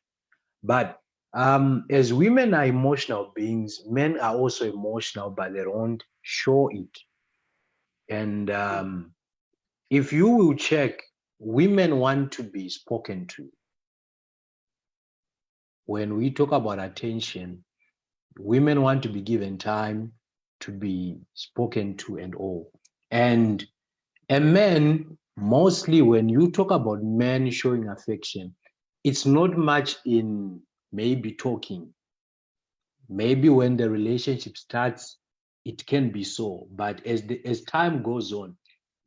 But as women are emotional beings, men are also emotional, but they don't show it. And if you will check, women want to be spoken to. When we talk about attention, women want to be given time to be spoken to and all. And a man, mostly when you talk about men showing affection, it's not much in maybe talking. Maybe when the relationship starts, it can be so. But as time goes on,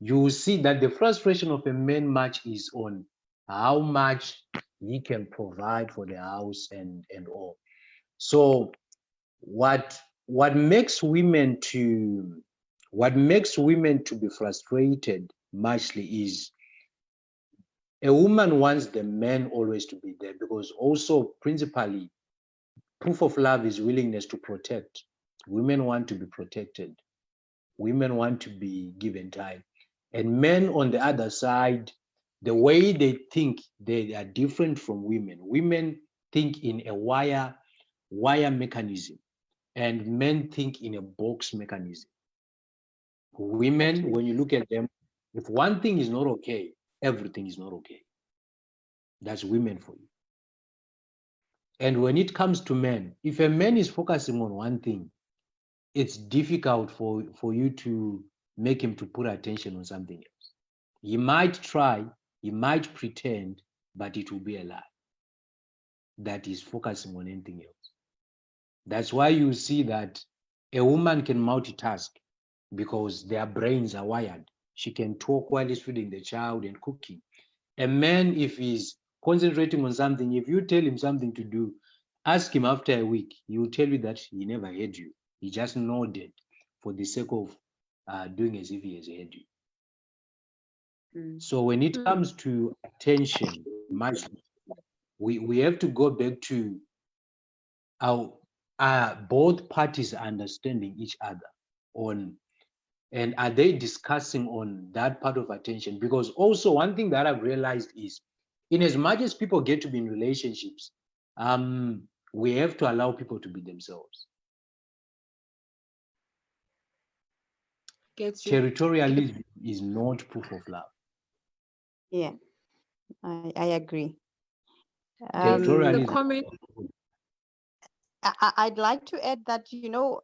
you will see that the frustration of a man much is on how much he can provide for the house and all. So what makes women to be frustrated muchly is a woman wants the man always to be there, because also principally proof of love is willingness to protect. Women want to be protected. Women want to be given time. And men on the other side, the way they think, they are different from women. Women think in a wire mechanism, and men think in a box mechanism. Women, when you look at them, if one thing is not okay, everything is not okay. That's women for you. And when it comes to men, if a man is focusing on one thing, it's difficult for you to make him to put attention on something else. He might try, he might pretend, but it will be a lie that he's focusing on anything else. That's why you see that a woman can multitask because their brains are wired. She can talk while he's feeding the child and cooking. A man, if he's concentrating on something, if you tell him something to do, ask him after a week, he will tell you that he never heard you. He just nodded for the sake of doing as if he has heard you. So when it comes to attention, we have to go back to our both parties understanding each other on, and are they discussing on that part of attention? Because also one thing that I've realized is, in as much as people get to be in relationships, we have to allow people to be themselves. Gets you. Territorialism is not proof of love. Yeah, I agree. Territorialism. The comment. I'd like to add that, you know,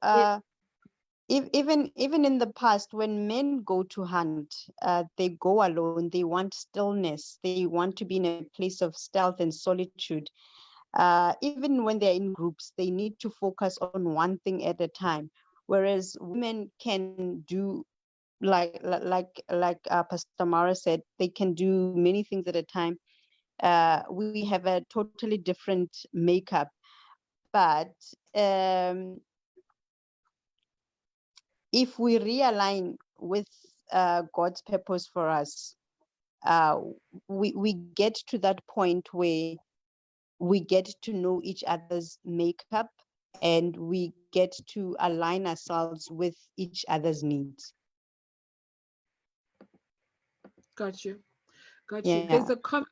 even in the past, when men go to hunt, they go alone. They want stillness. They want to be in a place of stealth and solitude. Even when they're in groups, they need to focus on one thing at a time. Whereas women can do, like Pastor Mara said, they can do many things at a time. We have a totally different makeup, but if we realign with God's purpose for us, we get to that point where we get to know each other's makeup, and we get to align ourselves with each other's needs. Got you. Yeah. There's a comment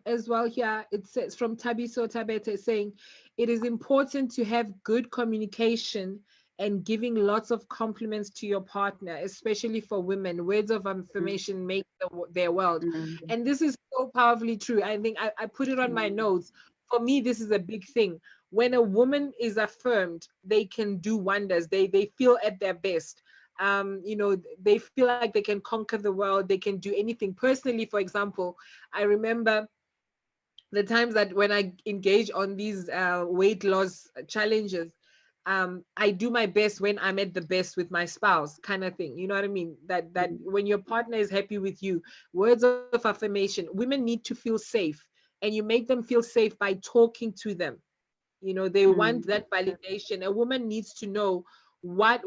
as well here. It says from Tabiso Tabete saying, it is important to have good communication and giving lots of compliments to your partner, especially for women. Words of affirmation make their world. And this is so powerfully true. I think I put it on my notes. For me, this is a big thing. When a woman is affirmed, they can do wonders. They feel at their best. You know, they feel like they can conquer the world, they can do anything. Personally, for example, I remember the times that when I engage on these weight loss challenges, I do my best when I'm at the best with my spouse, kind of thing. You know what I mean? That when your partner is happy with you, words of affirmation, women need to feel safe, and you make them feel safe by talking to them. You know, they want that validation. A woman needs to know what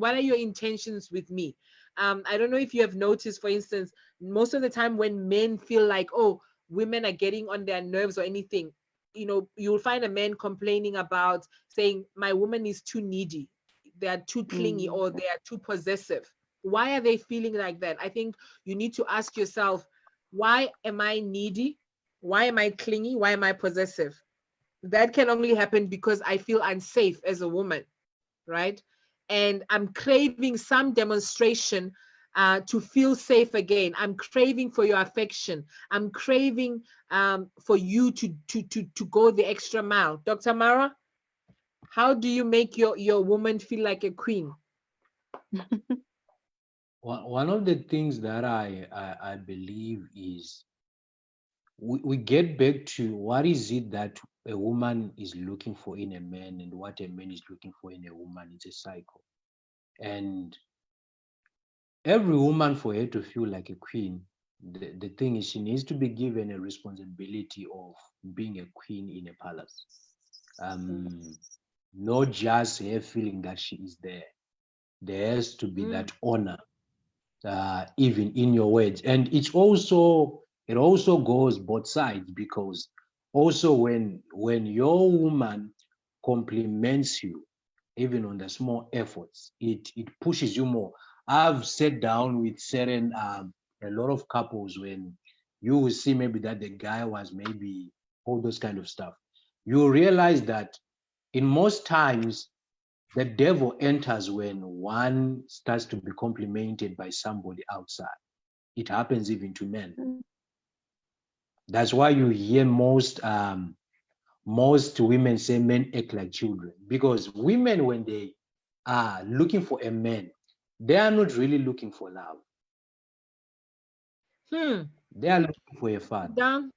are your intentions with me? I don't know if you have noticed, for instance, most of the time when men feel like, oh, women are getting on their nerves or anything, you know, you'll find a man complaining about saying, my woman is too needy, they are too clingy, or they are too possessive. Why are they feeling like that? I think you need to ask yourself, why am I needy? Why am I clingy? Why am I possessive? That can only happen because I feel unsafe as a woman, right? And I'm craving some demonstration to feel safe again. I'm craving for your affection. I'm craving for you to go the extra mile. Dr. Mara, how do you make your woman feel like a queen? One of the things that I believe is we get back to what is it that a woman is looking for in a man and what a man is looking for in a woman. It's a cycle. And every woman, for her to feel like a queen, the thing is she needs to be given a responsibility of being a queen in a palace. Not just her feeling that she is there. There has to be that honor, even in your words. And it also goes both sides, because also when your woman compliments you, even on the small efforts, it pushes you more. I've sat down with certain a lot of couples when you will see maybe that the guy was maybe all those kind of stuff. You realize that in most times the devil enters when one starts to be complimented by somebody outside. It happens even to men. That's why you hear most women say men act like children, because women, when they are looking for a man, they are not really looking for love. They are looking for a father. Down.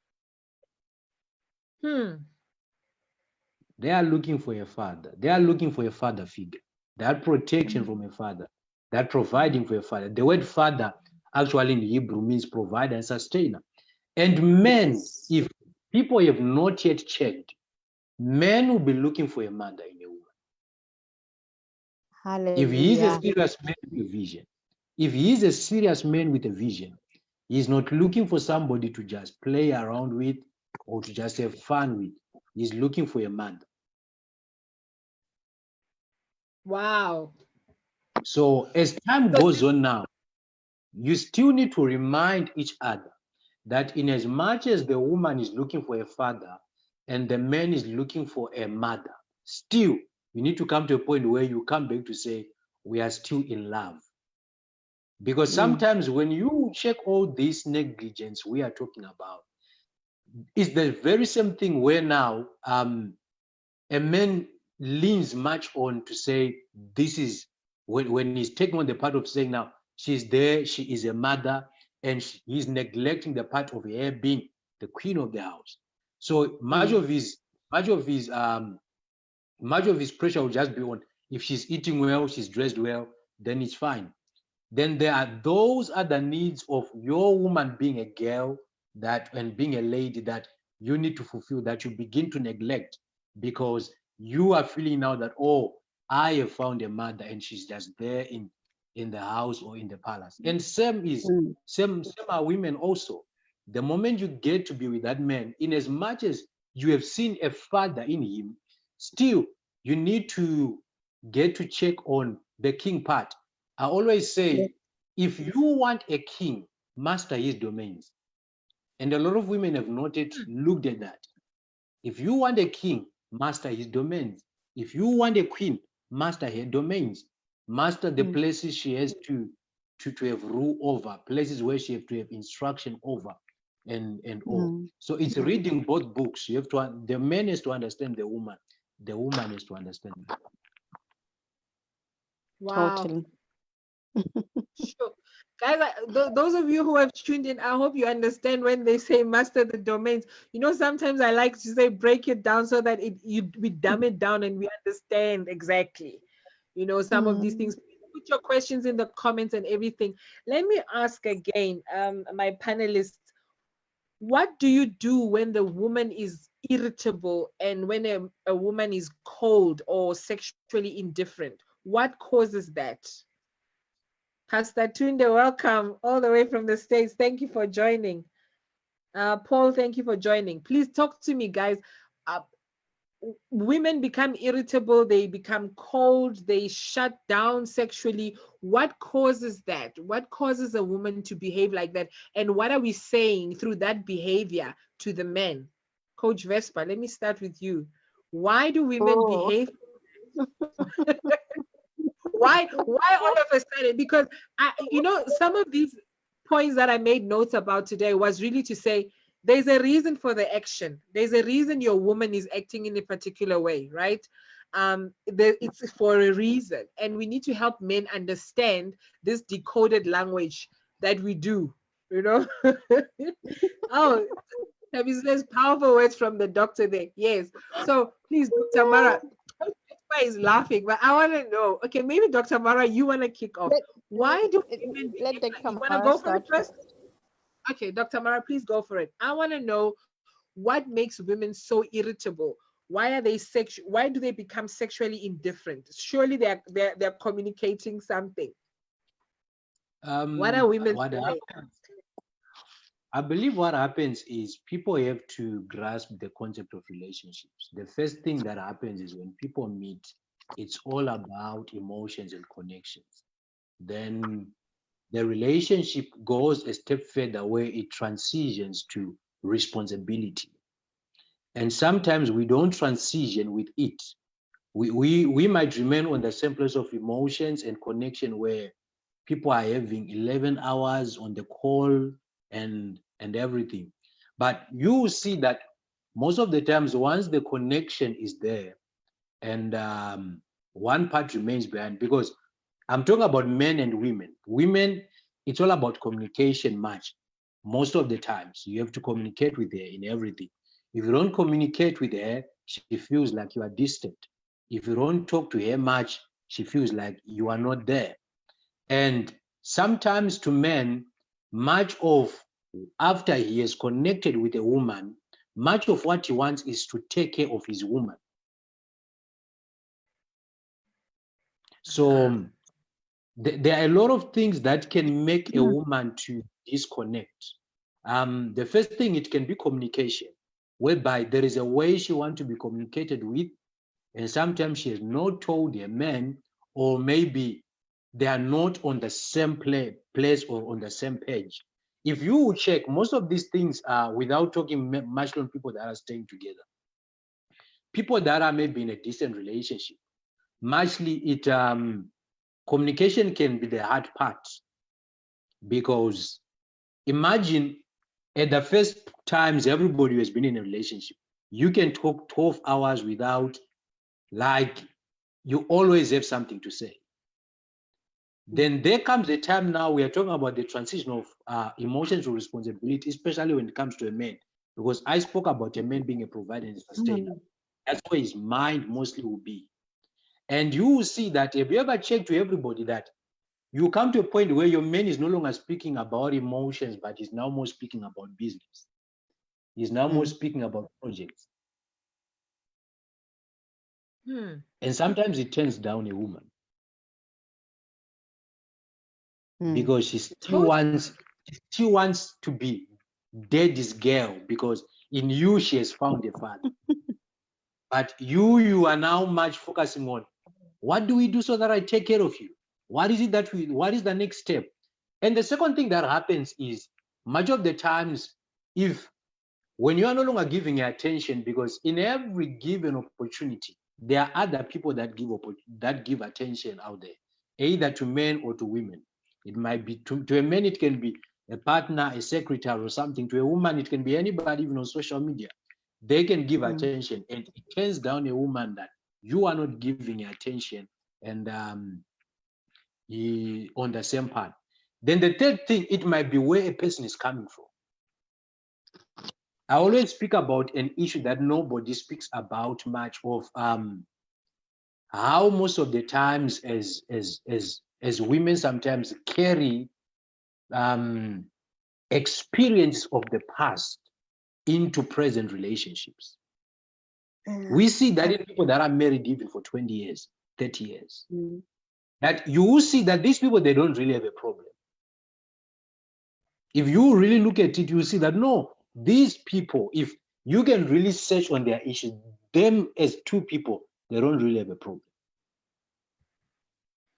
They are looking for a father. They are looking for a father figure. That protection from a father, that providing for a father. The word father actually in Hebrew means provider and sustainer. And men, if people have not yet checked, men will be looking for a mother in a woman. Hallelujah. If he is a serious man with a vision, if he is a serious man with a vision, he's not looking for somebody to just play around with or to just have fun with. He's looking for a mother. Wow. So as time goes on now, you still need to remind each other that in as much as the woman is looking for a father and the man is looking for a mother, still you need to come to a point where you come back to say, we are still in love. Because sometimes when you check all this negligence we are talking about, it's the very same thing where now a man leans much on to say, this is when he's taking on the part of saying, now she's there, she is a mother, and he's neglecting the part of her being the queen of the house. So much of his pressure will just be on, if she's eating well, she's dressed well, then it's fine. Then there are those other needs of your woman being a girl and being a lady that you need to fulfill, that you begin to neglect, because you are feeling now that, oh, I have found a mother and she's just there in the house or in the palace. And same are women also. The moment you get to be with that man, in as much as you have seen a father in him, still you need to get to check on the king part. I always say, if you want a king, master his domains. And a lot of women have not yet looked at that. If you want a king, master his domains. If you want a queen, master her domains. Master the places she has to have rule over, places where she has to have instruction over, and all. So it's reading both books. You have to, the man has to understand the woman has to understand the man. Wow. Totally. Sure. Guys, those of you who have tuned in, I hope you understand when they say master the domains. You know, sometimes I like to say break it down so that we dumb it down and we understand exactly, you know, some of these things. Put your questions in the comments and everything. Let me ask again, my panelists, what do you do when the woman is irritable and when a woman is cold or sexually indifferent? What causes that? Pastor Tunde, welcome all the way from the States. Thank you for joining. Paul, thank you for joining. Please talk to me, guys. Women become irritable, they become cold, they shut down sexually. What causes that? What causes a woman to behave like that? And what are we saying through that behavior to the men? Coach Vespa, let me start with you. Why do women behave? Why all of a sudden? Because some of these points that I made notes about today was really to say there's a reason for the action. There's a reason your woman is acting in a particular way, right? It's for a reason, and we need to help men understand this decoded language that we do. Oh, there's powerful words from the doctor there. Yes. So please, Dr. Mara, is laughing, but I want to know. Okay, maybe Dr. Mara, you want to kick off. Why do women let Dr. you want to Mara go for start it first? Okay, Dr. Mara, please go for it. I want to know what makes women so irritable. Why are they Why do they become sexually indifferent? Surely they're communicating something. What are women doing? I believe what happens is people have to grasp the concept of relationships. The first thing that happens is when people meet, it's all about emotions and connections. Then the relationship goes a step further where it transitions to responsibility. And sometimes we don't transition with it. We might remain on the same place of emotions and connection where people are having 11 hours on the call and everything. But you will see that most of the times, once the connection is there and one part remains behind, because I'm talking about men and women. Women, it's all about communication much. Most of the times, you have to communicate with her in everything. If you don't communicate with her, she feels like you are distant. If you don't talk to her much, she feels like you are not there. And sometimes to men, much of after he has connected with a woman, much of what he wants is to take care of his woman. So there are a lot of things that can make a woman to disconnect. The first thing, it can be communication, whereby there is a way she wants to be communicated with, and sometimes she has not told a man, or maybe they are not on the same place or on the same page. If you check, most of these things are without talking much on people that are staying together. People that are maybe in a distant relationship, muchly communication can be the hard part, because imagine at the first times everybody has been in a relationship, you can talk 12 hours without, like, you always have something to say. Then there comes a time now we are talking about the transition of emotions to responsibility, especially when it comes to a man, because I spoke about a man being a provider and sustainer. That's where his mind mostly will be. And you will see that if you ever check to everybody, that you come to a point where your man is no longer speaking about emotions, but he's now more speaking about business. He's now more speaking about projects. And sometimes it turns down a woman. Because she still wants to be daddy's girl, because in you she has found a father. But you are now much focusing on, what do we do so that I take care of you? What is the next step? And the second thing that happens is, much of the times, when you are no longer giving her attention, because in every given opportunity, there are other people that give attention out there, either to men or to women. It might be to a man, it can be a partner, a secretary, or something. To a woman, it can be anybody, even on social media. They can give attention, and it turns down a woman that you are not giving attention and on the same part. Then the third thing, it might be where a person is coming from. I always speak about an issue that nobody speaks about much of, how most of the times as women sometimes carry experience of the past into present relationships. We see that in people that are married even for 20 years, 30 years, Mm. that you will see that these people, they don't really have a problem. If you really look at it, you will see that no, these people, if you can really search on their issues, them as two people, they don't really have a problem.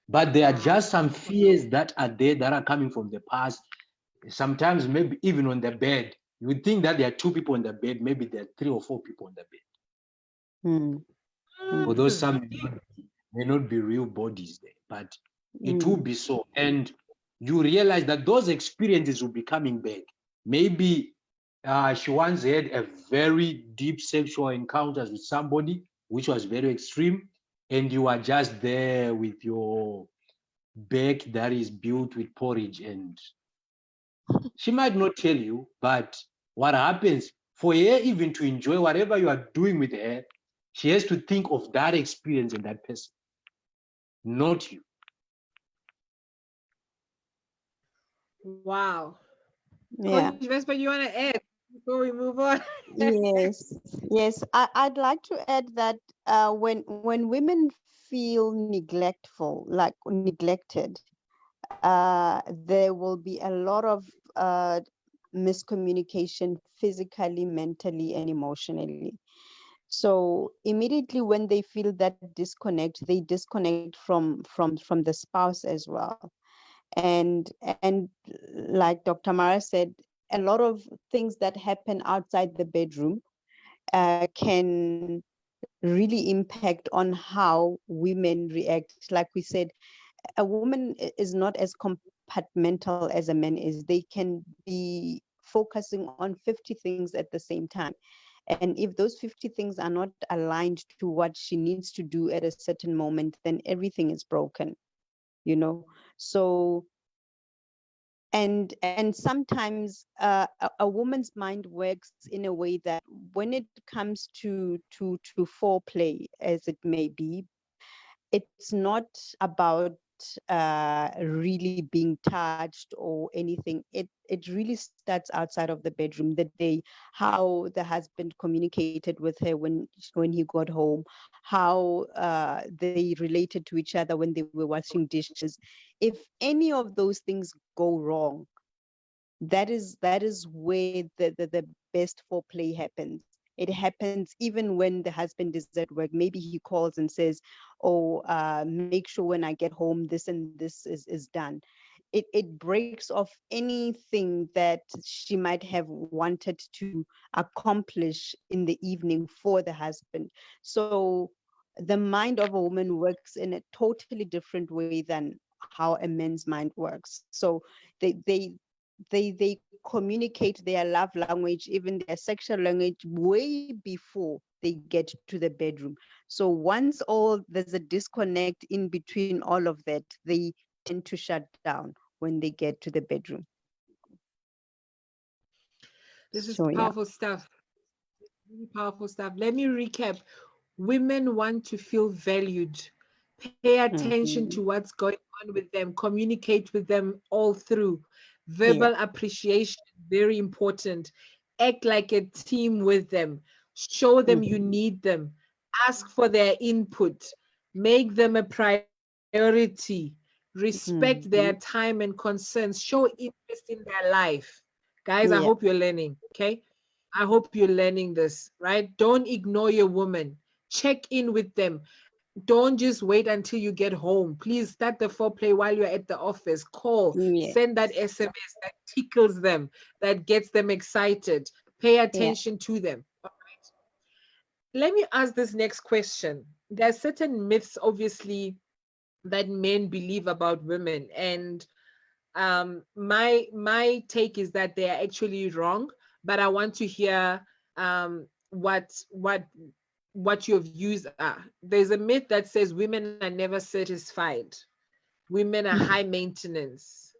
But there are just some fears that are there that are coming from the past. Sometimes maybe even on the bed, you would think that there are two people on the bed, maybe there are 3 or 4 people on the bed. Mm. Although some may not be real bodies there, but it will be so. And you realize that those experiences will be coming back. Maybe she once had a very deep sexual encounters with somebody, which was very extreme, and you are just there with your back that is built with porridge, and she might not tell you, but what happens for her even to enjoy whatever you are doing with her, she has to think of that experience and that person, not you. Wow. Yeah. Coach Vesper, you want to add before we move on? Yes, yes. I'd like to add that when women feel neglectful, like neglected, there will be a lot of miscommunication physically, mentally, and emotionally. So immediately when they feel that disconnect, they disconnect from the spouse as well. And like Dr. Mara said, a lot of things that happen outside the bedroom can really impact on how women react. Like we said, a woman is not as compartmental as a man is. They can be focusing on 50 things at the same time. And if those 50 things are not aligned to what she needs to do at a certain moment, then everything is broken, you know? So, and sometimes a woman's mind works in a way that when it comes to foreplay, as it may be, it's not about really being touched or anything. It really starts outside of the bedroom. The day, how the husband communicated with her when he got home, how they related to each other when they were washing dishes. If any of those things go wrong, that is where the best foreplay happens. It happens even when the husband is at work. Maybe he calls and says, oh, make sure when I get home this and this is done. It breaks off anything that she might have wanted to accomplish in the evening for the husband. So the mind of a woman works in a totally different way than how a man's mind works. So they communicate their love language, even their sexual language, way before they get to the bedroom. So once all there's a disconnect in between all of that, they tend to shut down when they get to the bedroom. This is So yeah. powerful stuff. Really powerful stuff. Let me recap. Women want to feel valued. Pay attention to what's going on with them. Communicate with them all through. Verbal appreciation, very important. Act like a team with them. Show them you need them. Ask for their input. Make them a priority. Respect their time and concerns. Show interest in their life. Guys, I Yeah. hope you're learning. Okay. I hope you're learning this, right? Don't ignore your woman. Check in with them. Don't just wait until you get home. Please start the foreplay while you're at the office. Call, Yeah. send that SMS that tickles them, that gets them excited. Pay attention to them. All right. Let me ask this next question. There are certain myths, obviously, that men believe about women, and my take is that they are actually wrong. But I want to hear what your views are. There's a myth that says women are never satisfied. Women are high maintenance.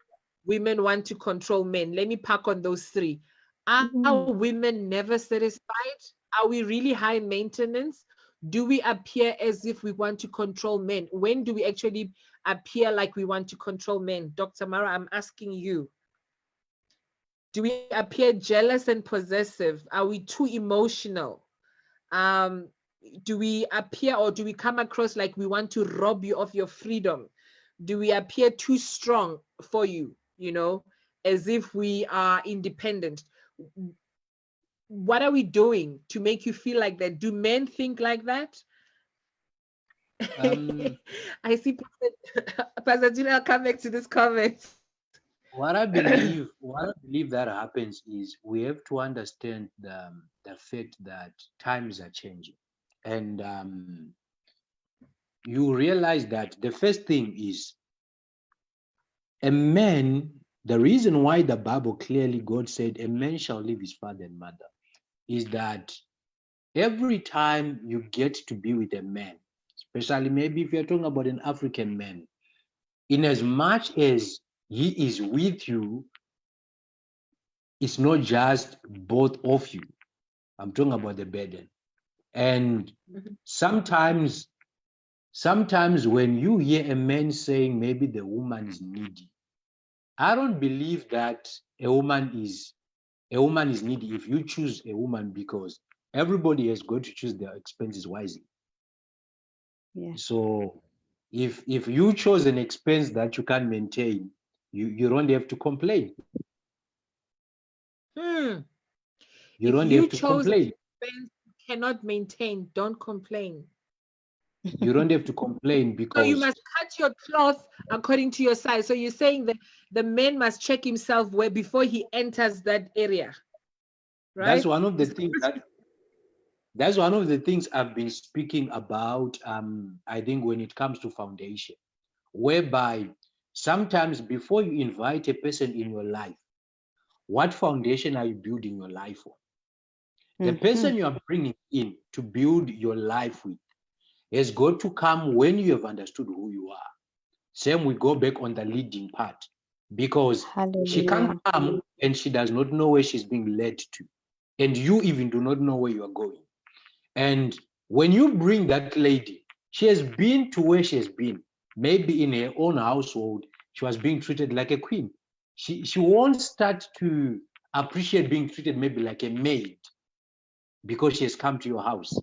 Women want to control men. Let me pack on those three. Are women never satisfied? Are we really high maintenance? Do we appear as if we want to control men? When do we actually appear like we want to control men? Dr. Mara, I'm asking you. Do we appear jealous and possessive? Are we too emotional? do we appear, or do we come across like we want to rob you of your freedom? Do we appear too strong for you, as if we are independent? What are we doing to make you feel like that? Do men think like that? I see Pastor Gina, I'll come back to this comment. What I believe that happens is we have to understand the fact that times are changing, and you realize that the first thing is a man. The reason why the Bible clearly God said a man shall leave his father and mother is that every time you get to be with a man, especially maybe if you're talking about an African man, in as much as he is with you, it's not just both of you. I'm talking about the burden. And sometimes when you hear a man saying maybe the woman is needy, I don't believe that a woman is needy if you choose a woman, because everybody has got to choose their expenses wisely. Yeah. So if you chose an expense that you can't maintain, you don't have to complain. You if don't you have to chose complain. expense you cannot maintain, don't complain. You don't have to complain, because So you must cut your cloth according to your size. So you're saying that the man must check himself before he enters that area, right? That's one of the things I've been speaking about. I think when it comes to foundation, whereby sometimes before you invite a person in your life, what foundation are you building your life on? The person you are bringing in to build your life with has got to come when you have understood who you are. Same, we go back on the leading part, because she can't come and she does not know where she's being led to, and you even do not know where you are going. And when you bring that lady, she has been to where she has been. Maybe in her own household, she was being treated like a queen. She won't start to appreciate being treated maybe like a maid because she has come to your house.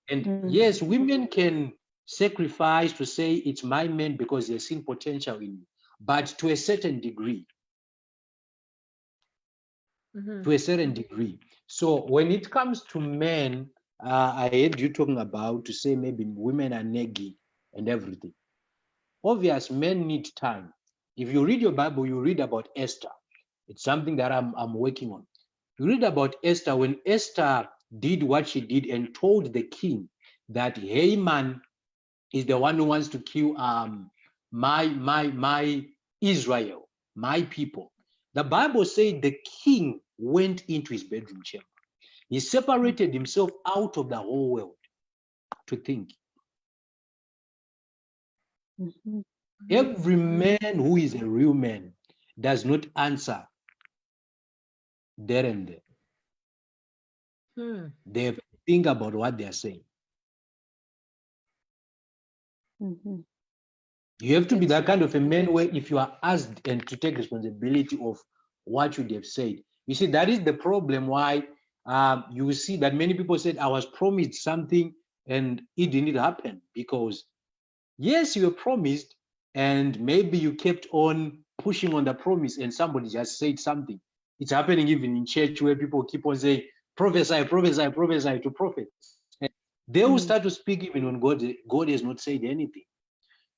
And yes, women can sacrifice to say it's my man because they've seen potential in me, but to a certain degree. To a certain degree. So when it comes to men, I heard you talking about to say maybe women are nagging and everything. Obvious, men need time. If you read your Bible, you read about Esther. It's something that I'm working on. You read about Esther, when Esther did what she did and told the king that Haman is the one who wants to kill my Israel, my people. The Bible said the king went into his bedroom chamber. He separated himself out of the whole world to think. Every man who is a real man does not answer there and there. They have to think about what they are saying. You have to be that kind of a man where if you are asked and to take responsibility of what you have said. You see, that is the problem why you see that many people said, I was promised something and it didn't happen, because yes, you were promised and maybe you kept on pushing on the promise and somebody just said something. It's happening even in church where people keep on saying, prophesy, prophesy, prophesy to prophets. And they will start to speak even when God has not said anything.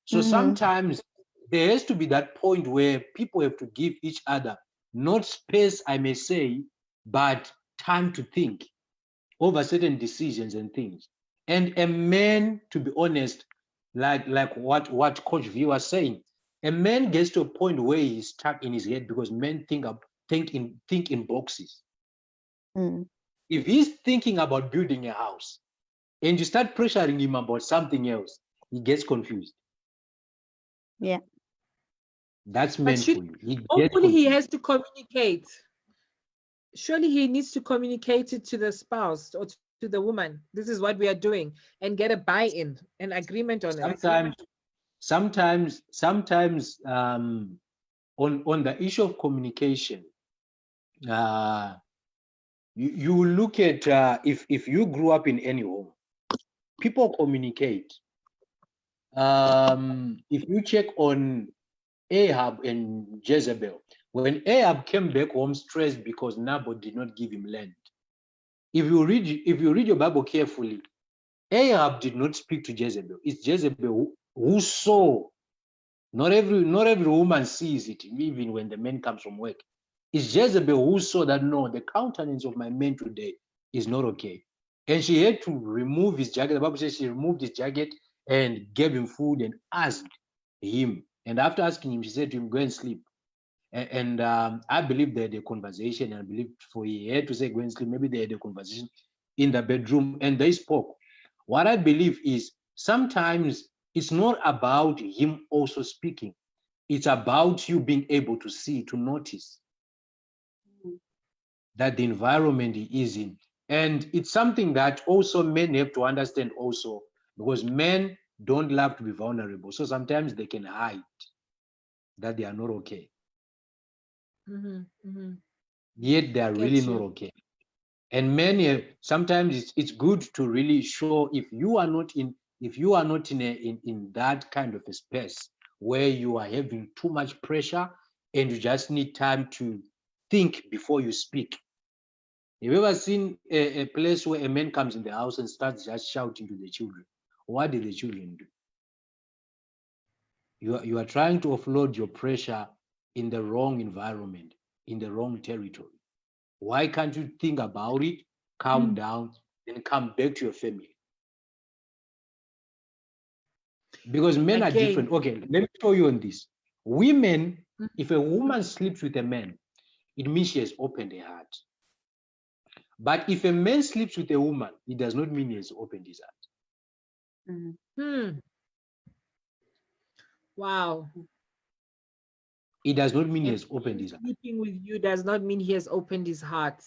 So sometimes there has to be that point where people have to give each other not space, I may say, but time to think over certain decisions and things. And a man, to be honest, like what Coach V was saying, a man gets to a point where he's stuck in his head because men think in boxes. If he's thinking about building a house and you start pressuring him about something else, he gets confused. Yeah. That's meant for you. Hopefully he has to communicate. Surely he needs to communicate it to the spouse or to the woman. This is what we are doing, and get a buy-in, an agreement on it. Sometimes on the issue of communication, you look at if you grew up in any home, people communicate. If you check on Ahab and Jezebel, when Ahab came back home stressed because Naboth did not give him land. If you read your Bible carefully, Ahab did not speak to Jezebel. It's Jezebel who saw. Not every woman sees it, even when the man comes from work. It's Jezebel who saw that no, the countenance of my man today is not okay. And she had to remove his jacket. The Bible says she removed his jacket and gave him food and asked him. And after asking him, she said to him, go and sleep. And I believe they had a conversation. I believe for he had to say, go and sleep. Maybe they had a conversation in the bedroom and they spoke. What I believe is sometimes it's not about him also speaking. It's about you being able to see, to notice that the environment he is in. And it's something that also men have to understand also, because men don't love to be vulnerable. So sometimes they can hide that they are not okay. Yet they are really not okay. And men, sometimes it's good to really show if you are not in that kind of a space where you are having too much pressure and you just need time to think before you speak. Have you ever seen a place where a man comes in the house and starts just shouting to the children? What do the children do? You are trying to offload your pressure in the wrong environment, in the wrong territory. Why can't you think about it, calm down, and come back to your family? Because men are different. Okay, let me show you on this. Women, if a woman sleeps with a man, it means she has opened her heart. But if a man sleeps with a woman, it does not mean he has opened his heart. Wow. It does not mean he has opened his heart. Sleeping with you does not mean he has opened his heart.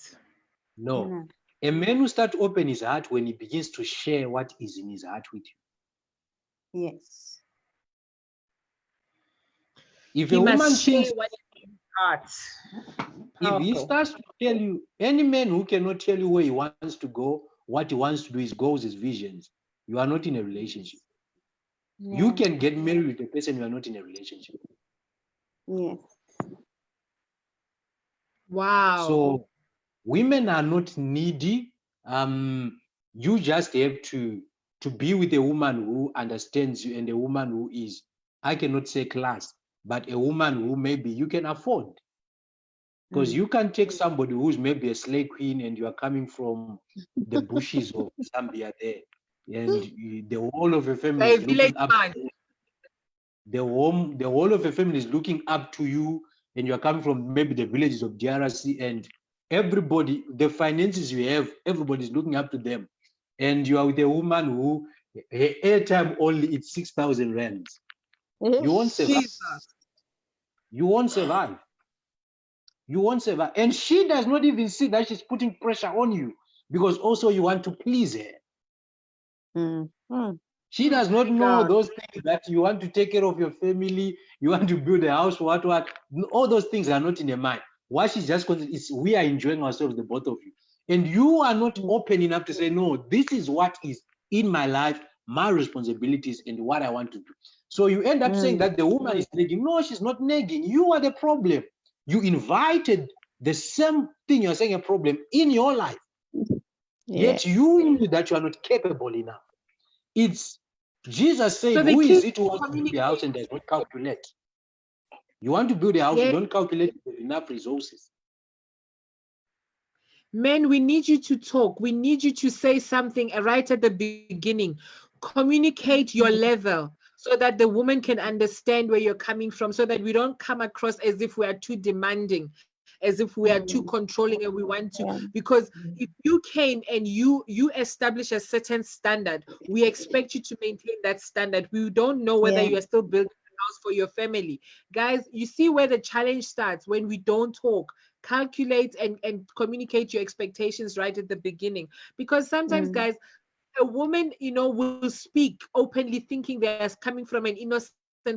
No. A man will start to open his heart when he begins to share what is in his heart with you. Yes. If he a woman must share thinks what is in his heart. If he starts to tell you, any man who cannot tell you where he wants to go, what he wants to do, his goals, his visions, you are not in a relationship. Yeah. You can get married with a person you are not in a relationship. Yes. Wow. So women are not needy. You just have to be with a woman who understands you and a woman who is, I cannot say class, but a woman who maybe you can afford. Because you can take somebody who's maybe a slave queen and you are coming from the bushes of Zambia there, and the whole of your family is looking up. The whole of your family is looking up to you, and you are coming from maybe the villages of DRC, and everybody, the finances you have, everybody is looking up to them. And you are with a woman who her airtime only it's 6,000 rands. You won't survive. You won't survive. You won't survive. And she does not even see that she's putting pressure on you because also you want to please her. She does not know those things that you want to take care of your family, you want to build a house, what. All those things are not in her mind. What she's just concerned is we are enjoying ourselves, the both of you. And you are not open enough to say, no, this is what is in my life, my responsibilities, and what I want to do. So you end up saying that the woman is nagging. No, she's not nagging. You are the problem. You invited the same thing you're saying a problem in your life. Yet you knew that you are not capable enough. It's Jesus saying, who is it who wants to build a house and does not calculate? You want to build a house, you don't calculate with enough resources. Men, we need you to talk. We need you to say something right at the beginning. Communicate your level so that the woman can understand where you're coming from, so that we don't come across as if we are too demanding, as if we are too controlling and we want to. Because if you came and you establish a certain standard, we expect you to maintain that standard. We don't know whether you are still building a house for your family. Guys, you see where the challenge starts when we don't talk. Calculate and communicate your expectations right at the beginning. Because sometimes, guys, a woman, will speak openly thinking they're coming from an innocent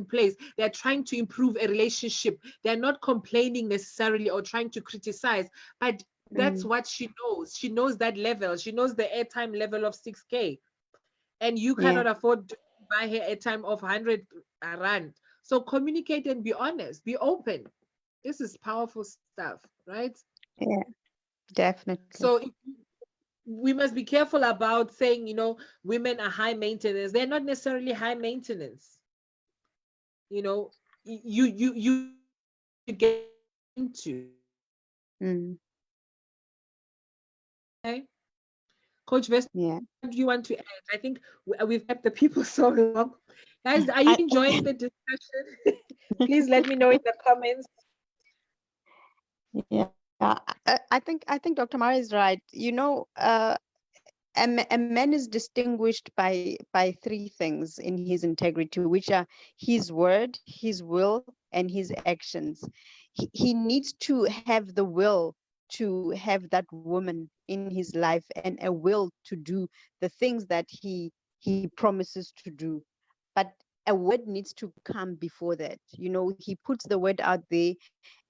place. They're trying to improve a relationship. They're not complaining necessarily or trying to criticize, but that's what she knows. She knows that level. She knows the airtime level of 6K. and you Yeah. cannot afford to buy her airtime of 100 rand. So communicate and be honest, be open. This is powerful stuff, right? Yeah. Definitely. So we must be careful about saying, women are high maintenance. They're not necessarily high maintenance. You know, you get into. Mm. Okay, Coach Vest, Yeah. what do you want to add? I think we've kept the people so long. Guys, are you I enjoying the discussion? Please let me know in the comments. yeah. I think Dr. Mara is right. A man is distinguished by three things in his integrity, which are his word, his will, and his actions. He needs to have the will to have that woman in his life and a will to do the things that he promises to do. But a word needs to come before that. He puts the word out there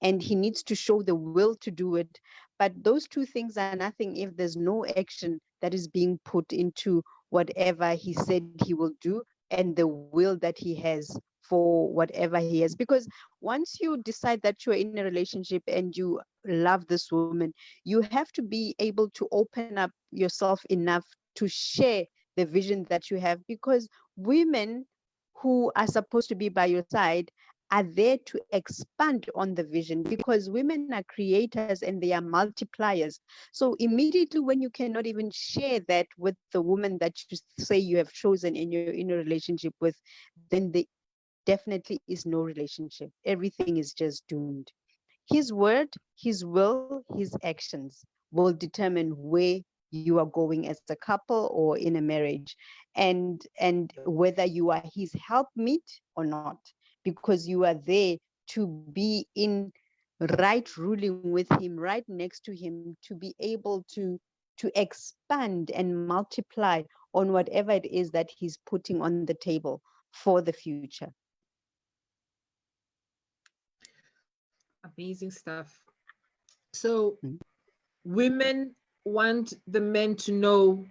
and he needs to show the will to do it. But those two things are nothing if there's no action that is being put into whatever he said he will do and the will that he has for whatever he has. Because once you decide that you're in a relationship and you love this woman, you have to be able to open up yourself enough to share the vision that you have. Because women who are supposed to be by your side are there to expand on the vision, because women are creators and they are multipliers. So immediately when you cannot even share that with the woman that you say you have chosen and you're in a relationship with, then there definitely is no relationship. Everything is just doomed. His word, his will, his actions will determine where you are going as a couple or in a marriage, and whether you are his helpmeet or not, because you are there to be in right ruling with him, right next to him, to be able to expand and multiply on whatever it is that he's putting on the table for the future. Amazing stuff. So Mm. women want the men to know,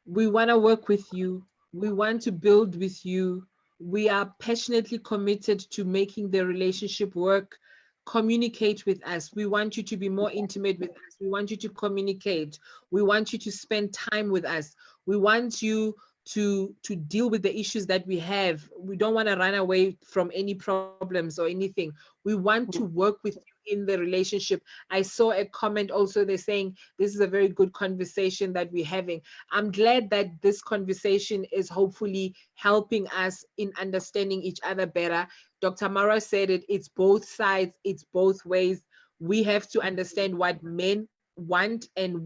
we want to work with you, we want to build with you, we are passionately committed to making the relationship work. Communicate with us. We want you to be more intimate with us. We want you to communicate. We want you to spend time with us. We want you to deal with the issues that we have. We don't want to run away from any problems or anything. We want to work with you in the relationship. I saw a comment also, they're saying this is a very good conversation that we're having. I'm glad that this conversation is hopefully helping us in understanding each other better. Dr. Mara said it, it's both sides, it's both ways. We have to understand what men want and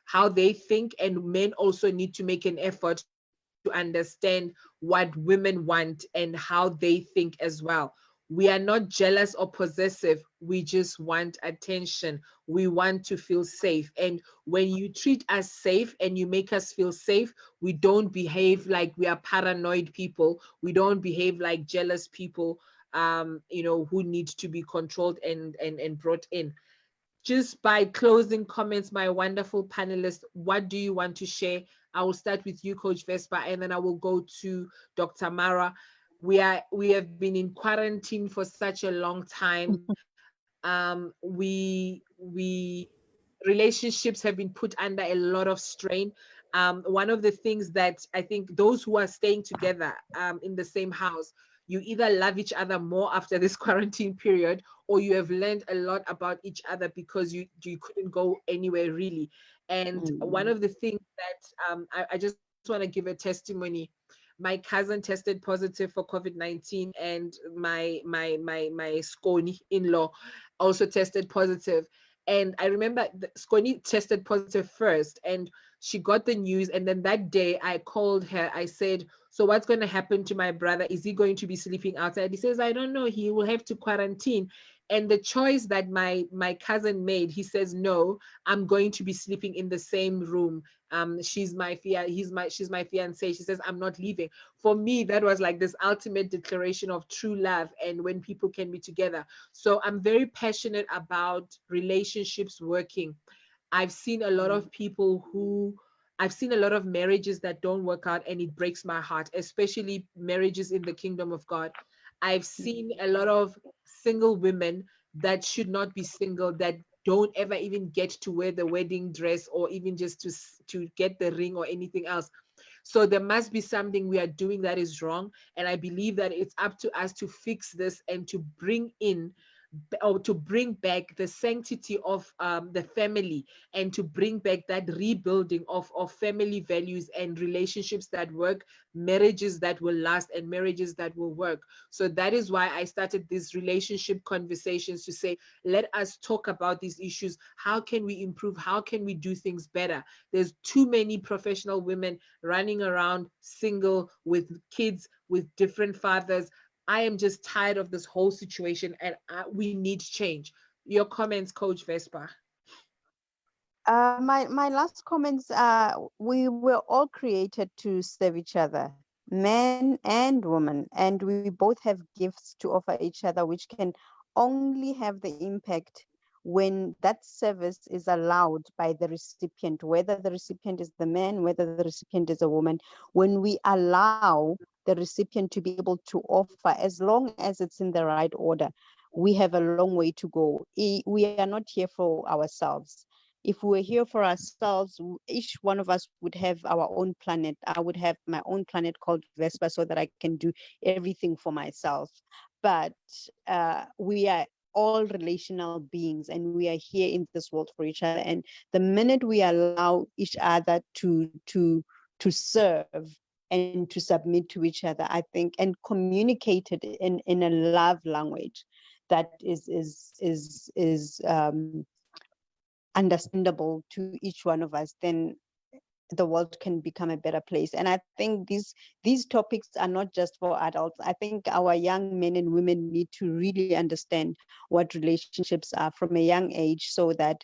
how they think, and men also need to make an effort to understand what women want and how they think as well. We are not jealous or possessive. We just want attention. We want to feel safe. And when you treat us safe and you make us feel safe, we don't behave like we are paranoid people. We don't behave like jealous people, who need to be controlled and brought in. Just by closing comments, my wonderful panelists, what do you want to share? I will start with you, Coach Vespa, and then I will go to Dr. Mara. We have been in quarantine for such a long time. We relationships have been put under a lot of strain. One of the things that I think those who are staying together in the same house, you either love each other more after this quarantine period, or you have learned a lot about each other because you couldn't go anywhere really. And one Mm. of the things that I just want to give a testimony. My cousin tested positive for COVID-19, and my Sconi in-law also tested positive. And I remember Sconi tested positive first, and she got the news. And then that day I called her. I said, so what's going to happen to my brother? Is he going to be sleeping outside? He says, I don't know. He will have to quarantine. And the choice that my cousin made, he says, no, I'm going to be sleeping in the same room. She's my she's my fiance. She says, I'm not leaving. For me, that was like this ultimate declaration of true love and when people can be together. So I'm very passionate about relationships working. I've seen a lot of people who I've seen a lot of marriages that don't work out, and it breaks my heart, especially marriages in the kingdom of God. I've seen a lot of single women that should not be single, that don't ever even get to wear the wedding dress, or even just to get the ring or anything else. So there must be something we are doing that is wrong. And I believe that it's up to us to fix this and to bring in, or to bring back the sanctity of the family, and to bring back that rebuilding of family values and relationships that work, marriages that will last, and marriages that will work. So that is why I started these relationship conversations, to say, let us talk about these issues. How can we improve? How can we do things better? There's too many professional women running around single with kids with different fathers. I am just tired of this whole situation, and we need change. Your comments, Coach Vespa. My last comments are, we were all created to serve each other, men and women, and we both have gifts to offer each other, which can only have the impact when that service is allowed by the recipient, whether the recipient is the man, whether the recipient is a woman. When we allow the recipient to be able to offer, as long as it's in the right order, we have a long way to go. We are not here for ourselves. If we were here for ourselves, each one of us would have our own planet. I would have my own planet called Vespa, so that I can do everything for myself. But we are all relational beings, and we are here in this world for each other. And the minute we allow each other to serve and to submit to each other, I think, and communicate it in a love language that is understandable to each one of us, then the world can become a better place. And I think these topics are not just for adults. I think our young men and women need to really understand what relationships are from a young age, so that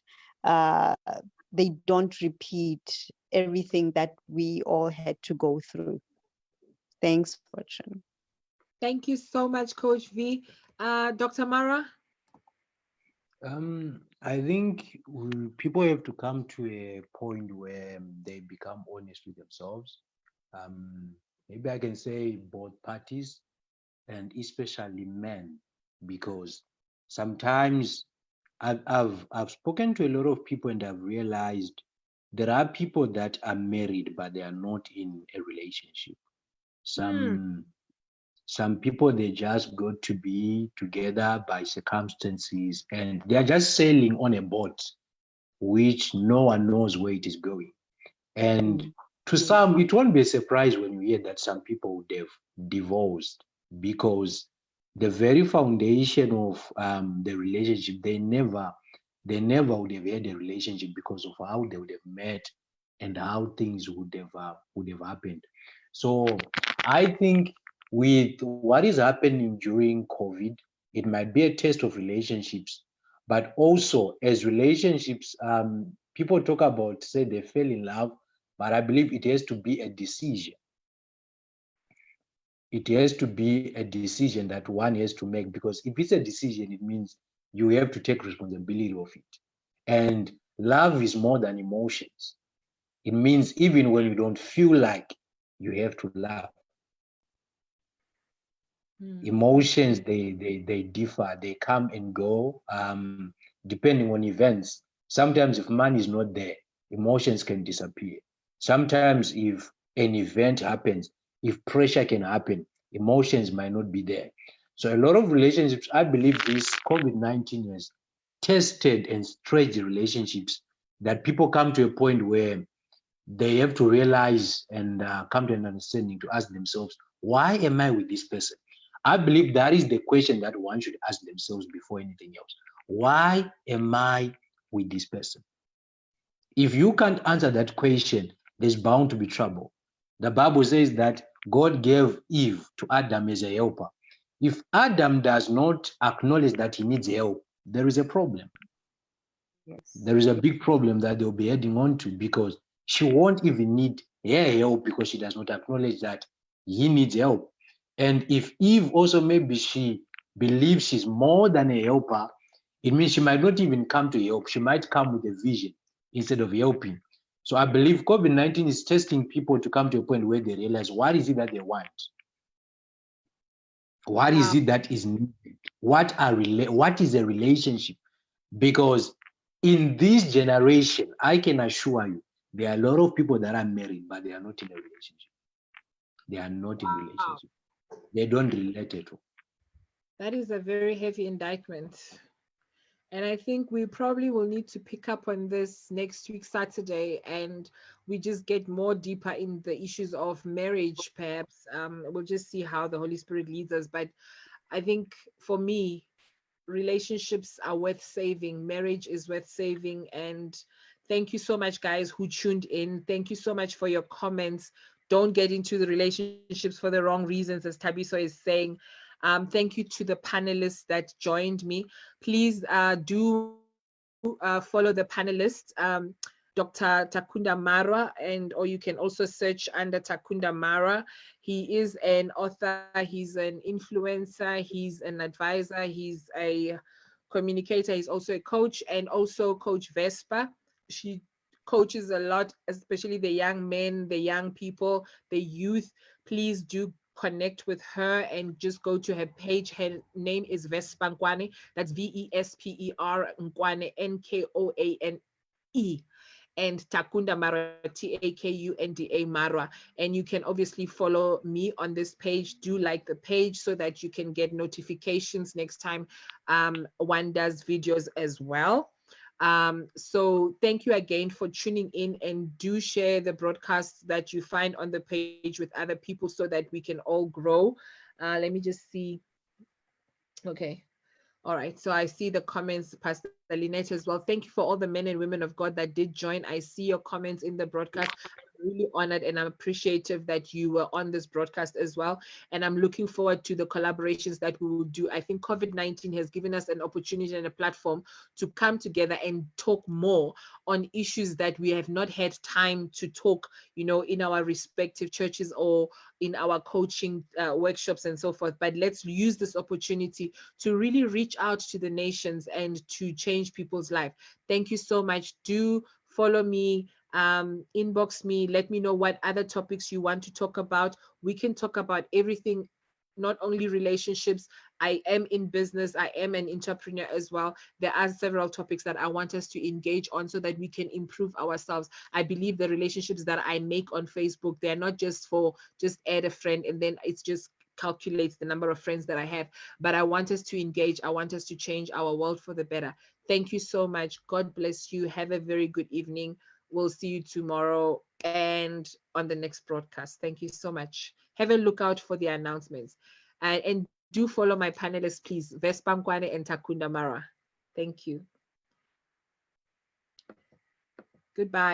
they don't repeat everything that we all had to go through. Thanks, Fortune. Thank you so much, Coach V. Dr. Mara? I think people have to come to a point where they become honest with themselves. Maybe I can say both parties, and especially men, because sometimes I've spoken to a lot of people, and I've realized there are people that are married but they are not in a relationship. Some people, they just got to be together by circumstances, and they are just sailing on a boat which no one knows where it is going. And to some, it won't be a surprise when you hear that some people would have divorced, because the very foundation of the relationship, they never would have had a relationship because of how they would have met and how things would have happened. So I think with what is happening during COVID, it might be a test of relationships, but also as relationships, people talk about, say they fell in love, but I believe it has to be a decision. It has to be a decision that one has to make, because if it's a decision, it means you have to take responsibility of it. And love is more than emotions. It means even when you don't feel like, you have to love. Emotions, they differ, they come and go, depending on events. Sometimes if money is not there, emotions can disappear. Sometimes if an event happens, if pressure can happen, emotions might not be there. So a lot of relationships, I believe this COVID-19 has tested and stretched relationships, that people come to a point where they have to realize and come to an understanding to ask themselves, why am I with this person? I believe that is the question that one should ask themselves before anything else. Why am I with this person? If you can't answer that question, there's bound to be trouble. The Bible says that God gave Eve to Adam as a helper. If Adam does not acknowledge that he needs help, there is a problem. Yes. There is a big problem that they'll be heading on to, because she won't even need her help because she does not acknowledge that he needs help. And if Eve also, maybe she believes she's more than a helper, it means she might not even come to help. She might come with a vision instead of helping. So I believe COVID-19 is testing people to come to a point where they realize what is it that they want? What is it that is needed? What is a relationship? Because in this generation, I can assure you, there are a lot of people that are married, but they are not in a relationship. They are not in a relationship. They don't relate at all. That is a very heavy indictment. And I think we probably will need to pick up on this next week, Saturday, and we just get more deeper in the issues of marriage, perhaps. We'll just see how the Holy Spirit leads us. But I think for me, relationships are worth saving. Marriage is worth saving. And thank you so much, guys, who tuned in. Thank you so much for your comments. Don't get into the relationships for the wrong reasons, as Tabiso is saying. Thank you to the panelists that joined me. Please do follow the panelists, Dr. Takunda Marwa, or you can also search under Takunda Marwa. He is an author, he's an influencer, he's an advisor, he's a communicator, he's also a coach, and also Coach Vespa. She coaches a lot, especially the young men, the young people, the youth. Please do connect with her and just go to her page. Her name is Vespa Nkwane. That's VESPER Nkwane, NKOANE. And Takunda Marwa, TAKUNDA Marwa. And you can obviously follow me on this page. Do like the page so that you can get notifications next time one does videos as well. So thank you again for tuning in, and do share the broadcasts that you find on the page with other people so that we can all grow. Let me just see. Okay. All right, so I see the comments, Pastor Lynette as well. Thank you for all the men and women of God that did join. I see your comments in the broadcast. I'm really honored and I'm appreciative that you were on this broadcast as well. And I'm looking forward to the collaborations that we will do. I think COVID-19 has given us an opportunity and a platform to come together and talk more on issues that we have not had time to talk, you know, in our respective churches or in our coaching workshops and so forth. But let's use this opportunity to really reach out to the nations and to change people's life. Thank you so much. Do follow me, inbox me, let me know what other topics you want to talk about. We can talk about everything, not only relationships. I am in business. I am an entrepreneur as well. There are several topics that I want us to engage on so that we can improve ourselves. I believe the relationships that I make on Facebook, they're not just for just add a friend and then it's just calculates the number of friends that I have, but I want us to engage. I want us to change our world for the better. Thank you so much. God bless you. Have a very good evening. We'll see you tomorrow and on the next broadcast. Thank you so much. Have a look out for the announcements. And do follow my panelists, please. Vespa Nkwane and Takunda Marwa. Thank you. Goodbye.